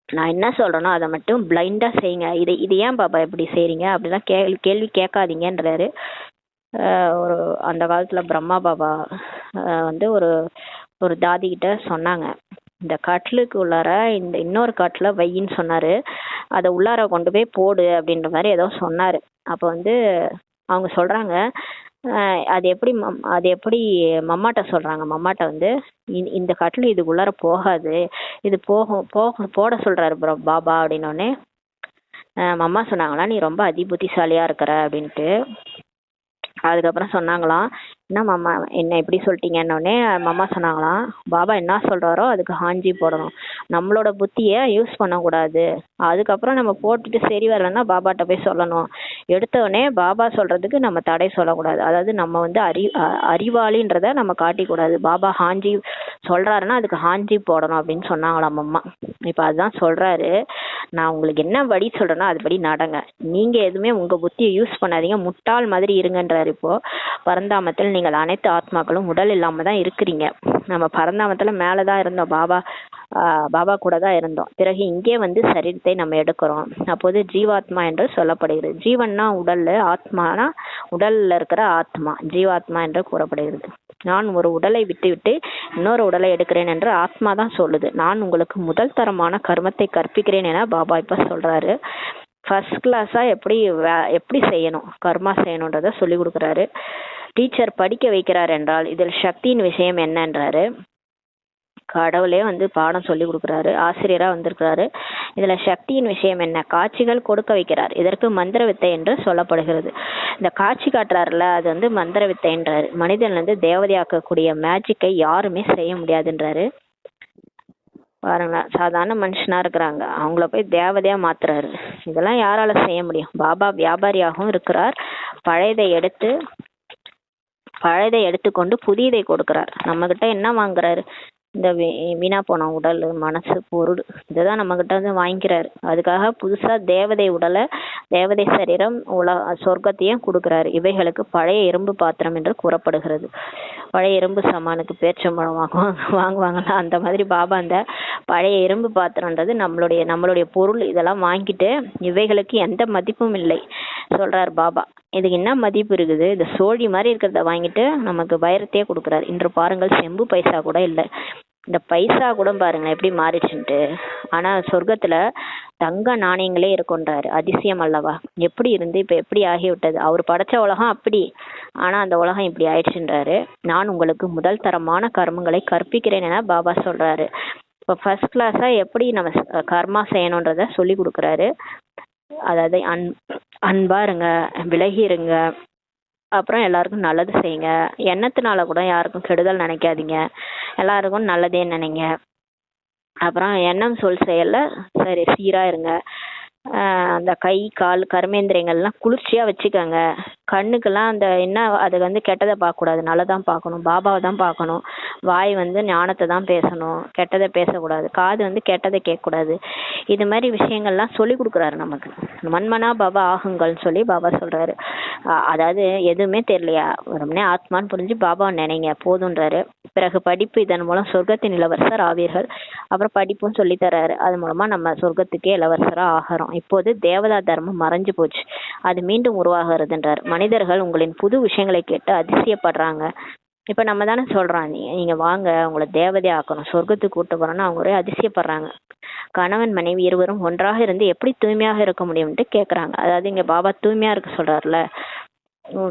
நான் என்ன சொல்றேனோ அதை மட்டும் பிளைண்டா செய்யுங்க. இது ஏன் பாபா இப்படி செய்றீங்க அப்படிலாம் கேள்வி கேட்காதீங்கன்றாரு. ஒரு அந்த காலத்துல பிரம்மா பாபா வந்து ஒரு தாதி கிட்ட சொன்னாங்க, இந்த கட்டிலுக்கு உள்ளார இந்த இன்னொரு கட்டில வையின்னு சொன்னாரு, அதை உள்ளார கொண்டு போய் போடு அப்படின்ற மாதிரி ஏதோ சொன்னாரு. அப்ப வந்து அவங்க சொல்றாங்க, அது எப்படி மம்மாட்ட சொல்றாங்க. மம்மாட்ட வந்து இந்த கட்டில் இதுக்குள்ளார போகாது, இது போட சொல்றாரு பாபா அப்படின்னோடனே மம்மா சொன்னாங்களா, நீ ரொம்ப அதிபுத்திசாலியா இருக்கிற அப்படின்ட்டு. அதுக்கப்புறம் சொன்னாங்களாம், என்ன மாமா என்ன எப்படி சொல்லிட்டீங்கன்னொடனே மாமா சொன்னாங்களாம், பாபா என்ன சொல்றாரோ அதுக்கு ஹாஞ்சி போடணும், நம்மளோட புத்தியை யூஸ் பண்ணக்கூடாது. அதுக்கப்புறம் நம்ம போட்டுட்டு சரி வரலன்னா பாபாட்ட போய் சொல்லணும். எடுத்தோடனே பாபா சொல்றதுக்கு நம்ம தடை சொல்லக்கூடாது. அதாவது நம்ம வந்து அறிவாளின்றத நம்ம காட்டிக்கூடாது. பாபா ஹாஞ்சி சொல்றாருன்னா அதுக்கு ஹாஞ்சி போடணும் அப்படின்னு சொன்னாங்களாம் அம்மா. இப்போ அதுதான் சொல்றாரு, நான் உங்களுக்கு என்ன வழி சொல்றேனோ அதுபடி நடங்க, நீங்க எதுவுமே உங்க புத்தியை யூஸ் பண்ணாதீங்க, முட்டாள் மாதிரி இருங்கன்றாரு. இப்போ பரந்தாமத்தில் நீங்கள் அனைத்து ஆத்மாக்களும் உடல் இல்லாம தான் இருக்கிறீங்க. நம்ம பரந்தாமத்துல மேலதான் இருந்தோம், பாபா கூட தான் இருந்தோம். பிறகு இங்கே வந்து சரீரத்தை நம்ம எடுக்கிறோம். அப்போது ஜீவாத்மா என்று சொல்லப்படுகிறது. ஜீவன்னா உடல்ல, ஆத்மானா உடல்ல இருக்கிற ஆத்மா, ஜீவாத்மா என்று கூறப்படுகிறது. நான் ஒரு உடலை விட்டு இன்னொரு உடலை எடுக்கிறேன் என்று ஆத்மா தான் சொல்லுது. நான் உங்களுக்கு முதல் தரமான கர்மத்தை கற்பிக்கிறேன் என பாபா இப்ப சொல்றாரு. ஃபர்ஸ்ட் கிளாஸா எப்படி செய்யணும், கர்மா செய்யணுன்றத சொல்லி கொடுக்குறாரு. டீச்சர் படிக்க வைக்கிறார் என்றால் இதில் சக்தியின் விஷயம் என்னன்றாரு. கடவுளே வந்து பாடம் சொல்லி கொடுக்குறாரு, ஆசிரியரா வந்திருக்கிறாரு. இதுல சக்தியின் விஷயம் என்ன, காட்சிகள் கொடுக்க வைக்கிறார். இதற்கு மந்திர வித்தை என்று சொல்லப்படுகிறது. இந்த காட்சி காட்டுறாருல அது வந்து மந்திர வித்தைன்றாரு. மனிதன் வந்து தேவதையாக்கக்கூடிய மேஜிக்கை யாருமே செய்ய முடியாதுன்றாரு. பாருங்க, சாதாரண மனுஷனா இருக்கிறாங்க, அவங்கள போய் தேவதையா மாத்துறாரு. இதெல்லாம் யாரால செய்ய முடியும்? பாபா வியாபாரியாகவும் இருக்கிறார். பழையதை எடுத்துக்கொண்டு புதியதை கொடுக்கிறார். நம்ம கிட்ட என்ன வாங்குறாரு? இந்த வீணா போன உடல், மனசு, பொருள், இதுதான் நம்ம கிட்ட வந்து வாங்கிக்கிறாரு. அதுக்காக புதுசா தேவதை உடலை, தேவதை சரீரம், சொர்க்கத்தையும் கொடுக்குறாரு. இவைகளுக்கு பழைய இரும்பு பாத்திரம் என்று கூறப்படுகிறது. பழைய இரும்பு சாமானுக்கு பேச்சம்பழம் வாங்குவாங்களா, அந்த மாதிரி பாபா அந்த பழைய இரும்பு பாத்திரம்ன்றது நம்மளுடைய பொருள். இதெல்லாம் வாங்கிட்டு இவைகளுக்கு எந்த மதிப்பும் இல்லை சொல்றாரு பாபா. இதுக்கு என்ன மதிப்பு இருக்குது? இந்த சோழி மாதிரி இருக்கிறத வாங்கிட்டு நமக்கு வைரத்தையே கொடுக்குறாரு. இன்று பாருங்கள், செம்பு பைசா கூட இல்லை. இந்த பைசா கூட பாருங்க எப்படி மாறிச்சுன்ட்டு. ஆனா சொர்க்கத்துல தங்க நாணயங்களே இருக்குன்றாரு. அதிசயம் அல்லவா? எப்படி இருந்து இப்ப எப்படி ஆகிவிட்டது? அவர் படைச்ச உலகம் அப்படி, ஆனா அந்த உலகம் இப்படி ஆயிடுச்சுன்றாரு. நான் உங்களுக்கு முதல் தரமான கர்மங்களை கற்பிக்கிறேன் என பாபா சொல்றாரு. இப்போ ஃபர்ஸ்ட் கிளாஸா எப்படி நம்ம கர்மா செய்யணுன்றத சொல்லி கொடுக்குறாரு. அதாவது அன்பா இருங்க, விலகி இருங்க, அப்புறம் எல்லாருக்கும் நல்லது செய்யுங்க, எண்ணத்தினால கூட யாருக்கும் கெடுதல் நினைக்காதீங்க, எல்லாருக்கும் நல்லதே நினைங்க. அப்புறம் எண்ணம் சொல் செயல்ல சரி சீரா இருங்க. அந்த கை கால் கர்மேந்திரியங்கள்லாம் குளிர்ச்சியா வச்சுக்கோங்க. கண்ணுக்கெல்லாம் அந்த என்ன, அது வந்து கெட்டதை பார்க்கக்கூடாது, நல்லதான் பார்க்கணும், பாபாவை தான் பார்க்கணும். வாய் வந்து ஞானத்தை தான் பேசணும், கெட்டதை பேசக்கூடாது. காது வந்து கெட்டதை கேட்கக்கூடாது. இது மாதிரி விஷயங்கள்லாம் சொல்லி கொடுக்குறாரு நமக்கு. மன்மனா பாபா ஆகுங்கள்னு சொல்லி பாபா சொல்றாரு. அதாவது எதுவுமே தெரியலையா, வெறுமனே ஆத்மான்னு புரிஞ்சு பாபாவை நினைங்க போதுன்றாரு. பிறகு படிப்பு, இதன் மூலம் சொர்க்கத்தின் இளவரசர் ஆவீர்கள். அப்புறம் படிப்பும் சொல்லி தர்றாரு. அது மூலமா நம்ம சொர்க்கத்துக்கே இளவரசரா ஆகிறோம். இப்போது தேவதா தர்மம் மறைஞ்சு போச்சு, அது மீண்டும் உருவாகிறதுன்றார். மனிதர்கள் உங்களின் புது விஷயங்களை கேட்டு அதிசயப்படுறாங்க. இப்ப நம்ம தானே சொல்றோம், நீங்க வாங்க உங்களை தேவதை ஆக்கணும், சொர்க்கத்துக்கு கூட்டு போறோம்னா அவங்க ஒரே அதிசயப்படுறாங்க. கணவன் மனைவி இருவரும் ஒன்றாக இருந்து எப்படி தூய்மையாக இருக்க முடியும்ட்டு கேக்குறாங்க. அதாவது இங்க பாபா தூய்மையா இருக்க சொல்றாருல,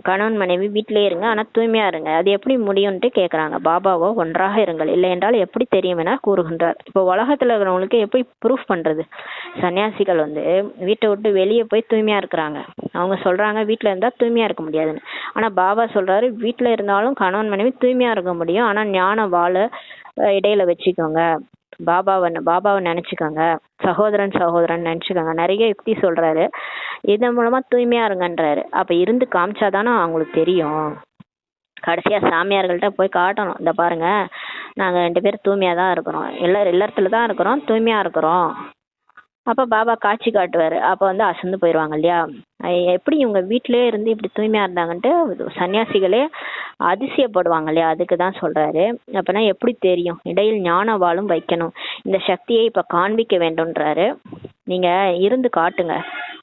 கணவன் மனைவி வீட்டிலே இருங்க ஆனா தூய்மையா இருங்க, அது எப்படி முடியும்ட்டு கேக்குறாங்க. பாபாவோ ஒன்றாக இருங்கள், இல்லை என்றால் எப்படி தெரியும் என கூறுகின்றார். இப்போ உலகத்துல இருக்கிறவங்களுக்கு எப்படி ப்ரூஃப் பண்றது? சன்னியாசிகள் வந்து வீட்டை விட்டு வெளியே போய் தூய்மையா இருக்கிறாங்க. அவங்க சொல்றாங்க வீட்டுல இருந்தா தூய்மையா இருக்க முடியாதுன்னு. ஆனா பாபா சொல்றாரு வீட்டுல இருந்தாலும் கணவன் மனைவி தூய்மையா இருக்க முடியும், ஆனா ஞான வாழ இடையில வச்சுக்கோங்க, பாபாவை நினைச்சுக்கோங்க, சகோதரன் நினைச்சுக்கோங்க, நிறைய யுக்தி சொல்றாரு. இதன் மூலமா தூய்மையா இருங்கன்றாரு. அப்ப இருந்து காமிச்சாதானே அவங்களுக்கு தெரியும். கடைசியா சாமியார்கள்ட்ட போய் காட்டணும், இந்த பாருங்க நாங்க 2 பேரும் தூய்மையா தான் இருக்கிறோம், இல்லறத்துல தான் இருக்கிறோம், தூய்மையா இருக்கிறோம். அப்ப பாபா காட்சி காட்டுவாரு. அப்ப வந்து அசந்து போயிடுவாங்க இல்லையா, எப்படி இவங்க வீட்டிலே இருந்து இப்படி தூய்மையா இருந்தாங்கன்ட்டு சன்னியாசிகளே அதிசயப்படுவாங்க இல்லையா, அதுக்கு தான் சொல்றாரு. அப்பனா எப்படி தெரியும்? இடையில் ஞான வாழும் வைக்கணும், இந்த சக்தியை இப்ப காண்பிக்க வேண்டும்ன்றாரு. நீங்க இருந்து காட்டுங்க,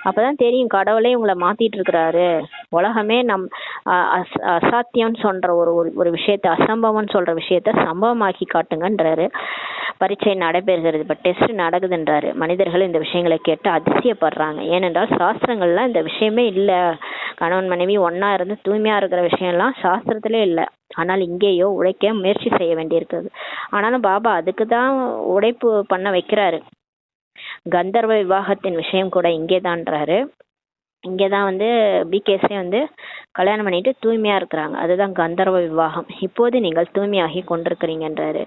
அப்பதான் தெரியும் கடவுளே உங்களை மாத்திட்டு இருக்கிறாரு. உலகமே அசாத்தியம்னு சொல்ற ஒரு விஷயத்த, அசம்பவம்னு சொல்ற விஷயத்த சம்பவமாக்கி காட்டுங்கன்றாரு. பரீட்சை நடைபெறுகிறது, இப்ப டெஸ்ட் நடக்குதுன்றாரு. மனிதர்கள் இந்த விஷயங்களை கேட்டு அதிசயப்படுறாங்க. ஏனென்றால் சாஸ்திரங்கள்லாம் இந்த விஷயமே இல்ல, கணவன் மனைவி ஒன்னா இருந்து தூய்மையா இருக்கிற விஷயம்லாம் சாஸ்திரத்திலே இல்ல. ஆனால் இங்கேயோ உழைக்க முயற்சி செய்ய வேண்டியிருக்குது. ஆனாலும் பாபா அதுக்கு தான் உழைப்பு பண்ண வைக்கிறாரு. கந்தர்வ விவாகத்தின் விஷயம் கூட இங்கேதான்றாரு. இங்கேதான் வந்து பிகேஸே வந்து கல்யாணம் பண்ணிட்டு தூய்மையா இருக்கிறாங்க. அதுதான் கந்தர்வ விவாகம். இப்போது நீங்கள் தூய்மையாகி கொண்டிருக்கிறீங்கன்றாரு.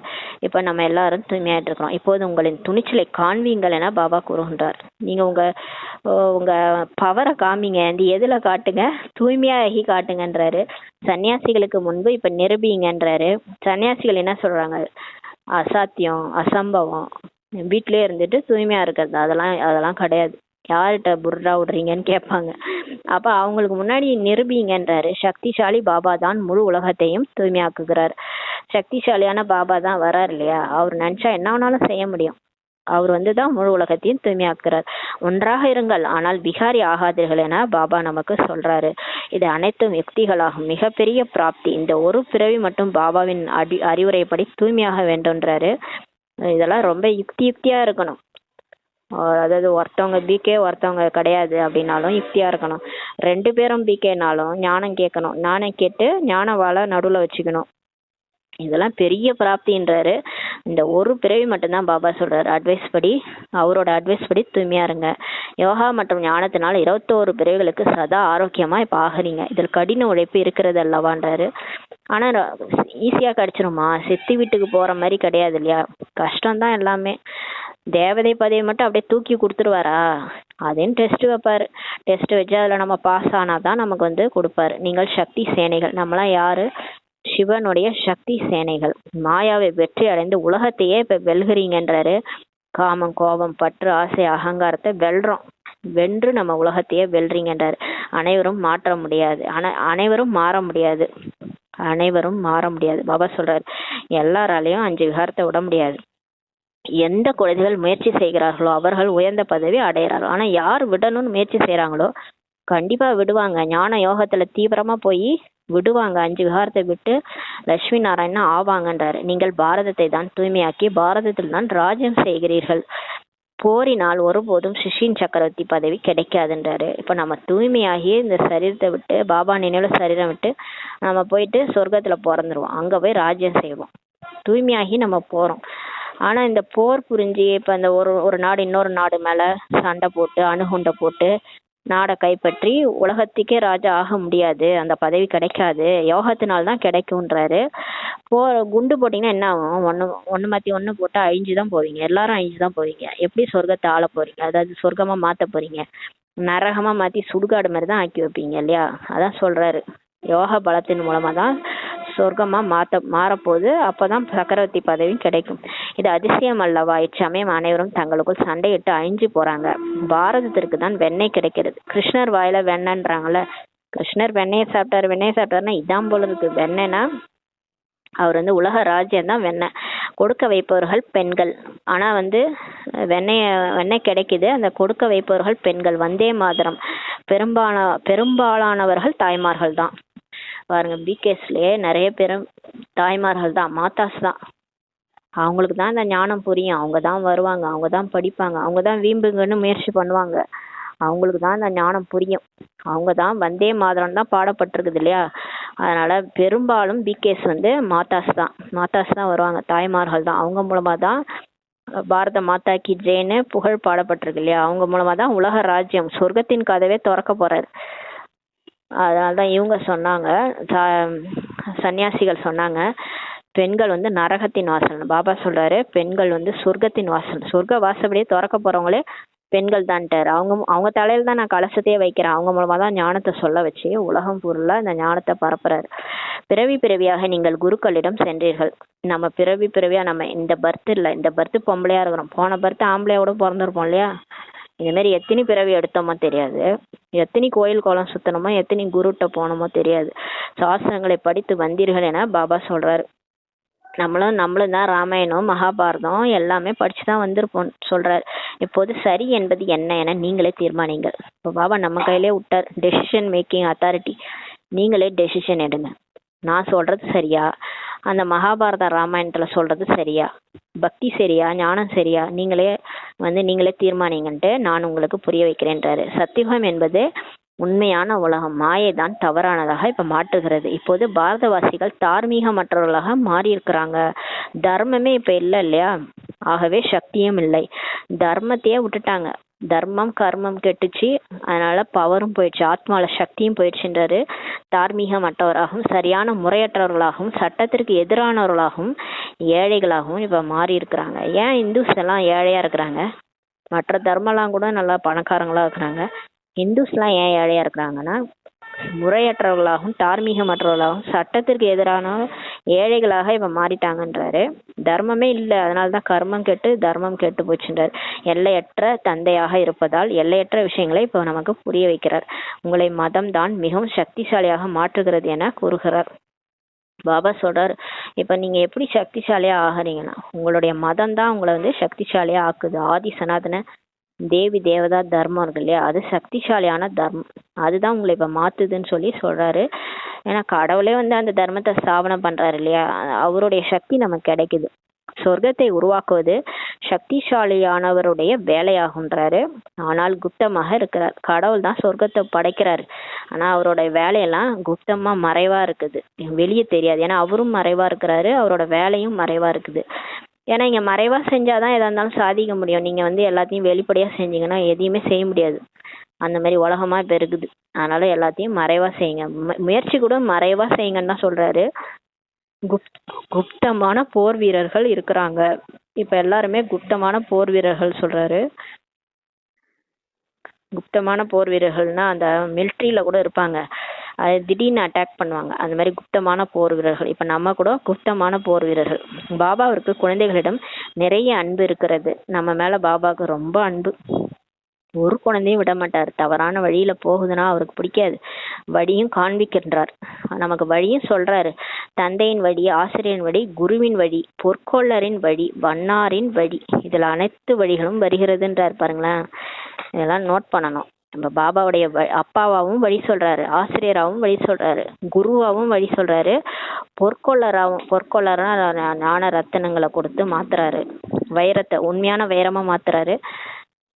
இப்ப நம்ம எல்லாரும் தூய்மையாயிட்டு இருக்கிறோம். இப்போது உங்களின் துணிச்சலை காண்பீங்கள் என பாபா கூறுகின்றார். நீங்க உங்க உங்க பவரை காமிங்க. இந்த எதுல காட்டுங்க? தூய்மையாகி காட்டுங்கன்றாரு. சன்னியாசிகளுக்கு முன்பு இப்ப நிரூபிங்கன்றாரு. சன்னியாசிகள் என்ன சொல்றாங்க? அசாத்தியம், அசம்பவம், வீட்டிலே இருந்துட்டு தூய்மையா இருக்கிறது, அதெல்லாம் கிடையாது, யார்கிட்ட புர்ரா விடுறீங்கன்னு கேட்பாங்க. அப்ப அவங்களுக்கு முன்னாடி நிரூபிங்கன்றாரு. சக்திசாலி பாபா தான் முழு உலகத்தையும் தூய்மையாக்குகிறார். சக்திசாலியான பாபா தான் வரார் இல்லையா, அவர் நினைச்சா என்ன வேணாலும் செய்ய முடியும். அவர் தான் முழு உலகத்தையும் தூய்மையாக்குறார். ஒன்றாக இருங்கள், ஆனால் விகாரி ஆகாதீர்கள் என பாபா நமக்கு சொல்றாரு. இது அனைத்தும் யுக்திகளாகும். மிகப்பெரிய பிராப்தி இந்த ஒரு பிறவி மட்டும் பாபாவின் அறிவுரைப்படி தூய்மையாக வேண்டும்ன்றாரு. இதெல்லாம் ரொம்ப யுக்தியா இருக்கணும். அதாவது ஒருத்தவங்க பிகே ஒருத்தவங்க கிடையாது அப்படின்னாலும் யுக்தியா இருக்கணும். 2 பேரும் பிகேனாலும் ஞானம் கேட்கணும். ஞானம் கேட்டு ஞான வாழை நடுவில் வச்சுக்கணும். இதெல்லாம் பெரிய பிராப்தின்றாரு. இந்த ஒரு பிறவி மட்டும்தான் பாபா சொல்றாரு. அவரோட அட்வைஸ் படி தூய்மையா இருங்க. யோகா மற்றும் ஞானத்தினால் 21 பிறவிகளுக்கு சதா ஆரோக்கியமா இப்ப ஆகுறீங்க. இதில் கடின உழைப்பு இருக்கிறது அல்லவான்றாரு. ஆனா ஈஸியா கிடைச்சிருமா? செத்து வீட்டுக்கு போற மாதிரி கிடையாது இல்லையா, கஷ்டம்தான் எல்லாமே. தேவதை பதவியை மட்டும் அப்படியே தூக்கி கொடுத்துருவாரா? அதையும் டெஸ்ட் வைப்பாரு. டெஸ்ட் வச்சு அதில் நம்ம பாஸ் ஆனாதான் நமக்கு கொடுப்பாரு. நீங்கள் சக்தி சேனைகள். நம்மளாம் யாரு? சிவனுடைய சக்தி சேனைகள். மாயாவை வெற்றி அடைந்து உலகத்தையே இப்ப வெல்கிறீங்கன்றாரு. காமம், கோபம், பற்று, ஆசை, அகங்காரத்தை வென்று நம்ம உலகத்தையே வெல்றீங்கன்றாரு. அனைவரும் மாற்ற முடியாது, அனைவரும் மாற முடியாது. பாபா சொல்றாரு, எல்லாராலையும் 5 விகாரத்தை விட முடியாது. எந்த குழந்தைகள் முயற்சி செய்கிறார்களோ அவர்கள் உயர்ந்த பதவி அடைகிறார்கள். ஆனா யார் விடணும்னு முயற்சி செய்யறாங்களோ கண்டிப்பா விடுவாங்க. ஞான யோகத்துல தீவிரமா போய் விடுவாங்க. 5 விகாரத்தை விட்டு லட்சுமி நாராயணா ஆவாங்கன்றாரு. நீங்கள் பாரதத்தை தான் தூய்மையாக்கி பாரதத்தில் தான் ராஜ்யம் செய்கிறீர்கள். போரினால் ஒருபோதும் சிஷின் சக்கரவர்த்தி பதவி கிடைக்காதுன்றாரு. இப்ப நம்ம தூய்மையாகி இந்த சரீரத்தை விட்டு, பாபா நினைவுல சரீரம் விட்டு நம்ம போயிட்டு சொர்க்கத்துல பிறந்துருவோம். அங்க போய் ராஜ்யம் செய்வோம். தூய்மையாகி நம்ம போறோம். ஆனா இந்த போர் புரிஞ்சு இப்ப இந்த ஒரு நாடு இன்னொரு நாடு மேல சண்டை போட்டு அணுகுண்டை போட்டு நாடை கைப்பற்றி உலகத்துக்கே ராஜா ஆக முடியாது, அந்த பதவி கிடைக்காது, யோகத்தினால்தான் கிடைக்கும்ன்றாரு. குண்டு போட்டீங்கன்னா என்ன ஆகும்? ஒண்ணு மாத்தி ஒண்ணு போட்டா அழிஞ்சுதான் போவீங்க. எல்லாரும் அழிஞ்சுதான் போவீங்க. எப்படி சொர்க்கத்தை ஆள போறீங்க? அதாவது சொர்க்கமா மாத்த போறீங்க? நரகமா மாத்தி சுடுகாடு மாதிரி தான் ஆக்கி வைப்பீங்க இல்லையா? அதான் சொல்றாரு. யோக பலத்தின் மூலமா தான் சொர்க்கமா மாறப்போகுது. அப்பதான் சக்கரவர்த்தி பதவி கிடைக்கும். இது அதிசயம் அல்லவா? இச்சமயம் அனைவரும் தங்களுக்குள் சண்டையிட்டு அழிஞ்சு போறாங்க. பாரதத்திற்கு தான் வெண்ணெய் கிடைக்கிறது. கிருஷ்ணர் வாயில வெண்ணன்றாங்கல்ல, கிருஷ்ணர் வெண்ணெயை சாப்பிட்டாருன்னா இதான் போல இருக்கு. வெண்ணெய்னா அவர் உலக ராஜ்யம் தான் வெண்ணெய். கொடுக்க வைப்பவர்கள் பெண்கள். ஆனா வெண்ணெய் கிடைக்குது, அந்த கொடுக்க வைப்பவர்கள் பெண்கள். வந்தே மாதரம். பெரும்பாலானவர்கள் தாய்மார்கள் தான். பாருங்க, பிகேஸ்லயே நிறைய பேரும் தாய்மார்கள் தான், மாதாஸ் தான். அவங்களுக்கு தான் இந்த ஞானம் புரியும். அவங்க தான் வருவாங்க, அவங்க தான் படிப்பாங்க, அவங்க தான் வீம்புங்கன்னு முயற்சி பண்ணுவாங்க. அவங்களுக்கு தான் இந்த ஞானம் புரியும். அவங்க தான் வந்தே மாதரம் தான் பாடப்பட்டிருக்குது இல்லையா. அதனால பெரும்பாலும் பிகேஸ் மாதாஸ் தான் வருவாங்க, தாய்மார்கள் தான். அவங்க மூலமா தான் பாரத மாதா கி ஜெயின்னு புகழ் பாடப்பட்டிருக்கு இல்லையா. அவங்க மூலமா தான் உலக ராஜ்யம், சொர்க்கத்தின் கதவே திறக்க போறாரு. அதனால்தான் இவங்க சொன்னாங்க, சன்னியாசிகள் சொன்னாங்க, பெண்கள் நரகத்தின் வாசல். பாபா சொல்றாரு, பெண்கள் சொர்க்கத்தின் வாசல். சொர்க்க வாசப்படியே திறக்க போறவங்களே பெண்கள் தான்ட்டாரு. அவங்க தலையில தான் நான் கலசத்தையே வைக்கிறேன். அவங்க மூலமா தான் ஞானத்தை சொல்ல வச்சு உலகம் பொருளா இந்த ஞானத்தை பரப்புறாரு. பிறவியாக நீங்கள் குருக்களிடம் சென்றீர்கள். நம்ம பிறவியா நம்ம இந்த பர்த் இல்லை, இந்த பர்த் பொம்பளையா இருக்கிறோம், போன பர்த் ஆம்பளையோட பிறந்திருப்போம் இல்லையா. இந்த மாதிரி எத்தனை பிறவி எடுத்தோமோ தெரியாது, எத்தனை கோயில் கோலம் சுத்தணுமோ, எத்தனை குருட்ட போனோமோ தெரியாது. சாஸ்திரங்களை படித்து வந்தீர்கள் என பாபா சொல்றாரு. நம்மளும் தான் ராமாயணம் மகாபாரதம் எல்லாமே படிச்சுதான் வந்திருப்போம் சொல்றாரு. இப்போது சரி என்பது என்ன என நீங்களே தீர்மானிங்கள். இப்போ பாபா நம்ம கையிலே விட்டார் டெசிஷன் மேக்கிங் அத்தாரிட்டி. நீங்களே டெசிஷன் எடுங்க. நான் சொல்றது சரியா, அந்த மகாபாரத ராமாயணத்துல சொல்றது சரியா, பக்தி சரியா, ஞானம் சரியா, நீங்களே தீர்மானிங்கன்ட்டு நான் உங்களுக்கு புரிய வைக்கிறேன்றாரு. சத்தியுகம் என்பது உண்மையான உலகம், மாயை தான் தவறானதாக இப்ப மாற்றுகிறது. இப்போது பாரதவாசிகள் தார்மீகமற்றவர்களாக மாறி இருக்கிறாங்க. தர்மமே இப்ப இல்லை இல்லையா. ஆகவே சக்தியும் இல்லை, தர்மத்தையே விட்டுட்டாங்க. தர்மம் கர்மம் கெட்டுச்சு, அதனால பவரும் போயிடுச்சு, ஆத்மால சக்தியும் போயிடுச்சுன்றாரு. தார்மீகமற்றவராகவும் சரியான முறையற்றவர்களாகவும் சட்டத்திற்கு எதிரானவர்களாகவும் ஏழைகளாகவும் இப்போ மாறி இருக்கிறாங்க. ஏன் இந்துஸ் எல்லாம் ஏழையா இருக்கிறாங்க? மற்ற தர்மம்லாம் கூட நல்லா பணக்காரங்களா இருக்கிறாங்க. இந்துஸ்லாம் ஏன் ஏழையா இருக்கிறாங்கன்னா முறையற்றவர்களாகவும் தார்மீகமற்றவர்களாகவும் சட்டத்திற்கு எதிரான ஏழைகளாக இப்ப மாறிட்டாங்கன்றாரு. தர்மமே இல்லை, அதனாலதான் கர்மம் கெட்டு தர்மம் கெட்டு போச்சுன்றார். எல்லையற்ற தந்தையாக இருப்பதால் எல்லையற்ற விஷயங்களை இப்போ நமக்கு புரிய வைக்கிறார். உங்களை மதம் தான் மிகவும் சக்திசாலியாக மாற்றுகிறது என கூறுகிறார். பாபா சொல்றார், இப்ப நீங்க எப்படி சக்திசாலியா ஆகிறீங்கன்னா உங்களுடைய மதம் தான் உங்களை வந்து சக்திசாலியா ஆக்குது. ஆதி சனாதன தேவி தேவதா தர்மம் இருக்கு இல்லையா, அது சக்திசாலியான தர்மம், அதுதான் உங்களை இப்ப மாத்துதுன்னு சொல்லி சொல்றாரு. ஏன்னா கடவுளே வந்து அந்த தர்மத்தை ஸ்தாபனம் பண்றாரு இல்லையா, அவருடைய சக்தி நமக்கு கிடைக்குது. சொர்க்கத்தை உருவாக்குவது சக்திசாலியானவருடைய வேலையாகுன்றாரு. ஆனால் குப்தமாக இருக்கிறார். கடவுள் தான் சொர்க்கத்தை படைக்கிறாரு, ஆனா அவரோட வேலையெல்லாம் குப்தமா மறைவா இருக்குது, வெளியே தெரியாது. ஏன்னா அவரும் மறைவா இருக்கிறாரு, அவரோட வேலையும் மறைவா இருக்குது. ஏன்னா இங்க மறைவா செஞ்சாதான் எதா இருந்தாலும் சாதிக்க முடியும். நீங்க வந்து எல்லாத்தையும் வெளிப்படையா செஞ்சீங்கன்னா எதையுமே செய்ய முடியாது. அந்த மாதிரி உலகமா இப்ப இருக்குது. அதனால எல்லாத்தையும் மறைவா செய்யுங்க, முயற்சி கூட மறைவா செய்யுங்கன்னு தான் சொல்றாரு. குப்தமான போர் வீரர்கள் இருக்கிறாங்க. இப்ப எல்லாருமே குப்தமான போர் வீரர்கள் சொல்றாரு. குப்தமான போர் வீரர்கள்னா அந்த மிலிட்ரியில கூட இருப்பாங்க, அது திடீர்னு அட்டாக் பண்ணுவாங்க, அந்த மாதிரி குப்தமான போர் வீரர்கள். இப்ப நம்ம கூட குப்தமான போர் வீரர்கள். பாபாவிற்கு குழந்தைகளிடம் நிறைய அன்பு இருக்கிறது. நம்ம மேல பாபாவுக்கு ரொம்ப அன்பு. ஒரு குழந்தையும் விட மாட்டார். தவறான வழியில போகுதுன்னா அவருக்கு பிடிக்காது, வழியும் காண்பிக்கின்றார், நமக்கு வழியும் சொல்றாரு. தந்தையின் வழி, ஆசிரியரின் வழி, குருவின் வழி, பொற்கொள்ளரின் வழி, வண்ணாரின் வழி, இதுல அனைத்து வழிகளும் வருகிறதுன்றார். பாருங்களேன், இதெல்லாம் நோட் பண்ணணும். நம்ம பாபாவுடைய அப்பாவாவும் வழி சொல்றாரு, ஆசிரியராகவும் வழி சொல்றாரு, குருவாவும் வழி சொல்றாரு, பொற்கொள்ளரா ஞான ரத்தினங்களை கொடுத்து மாத்துறாரு, வைரத்தை உண்மையான வைரமா மாத்துறாரு.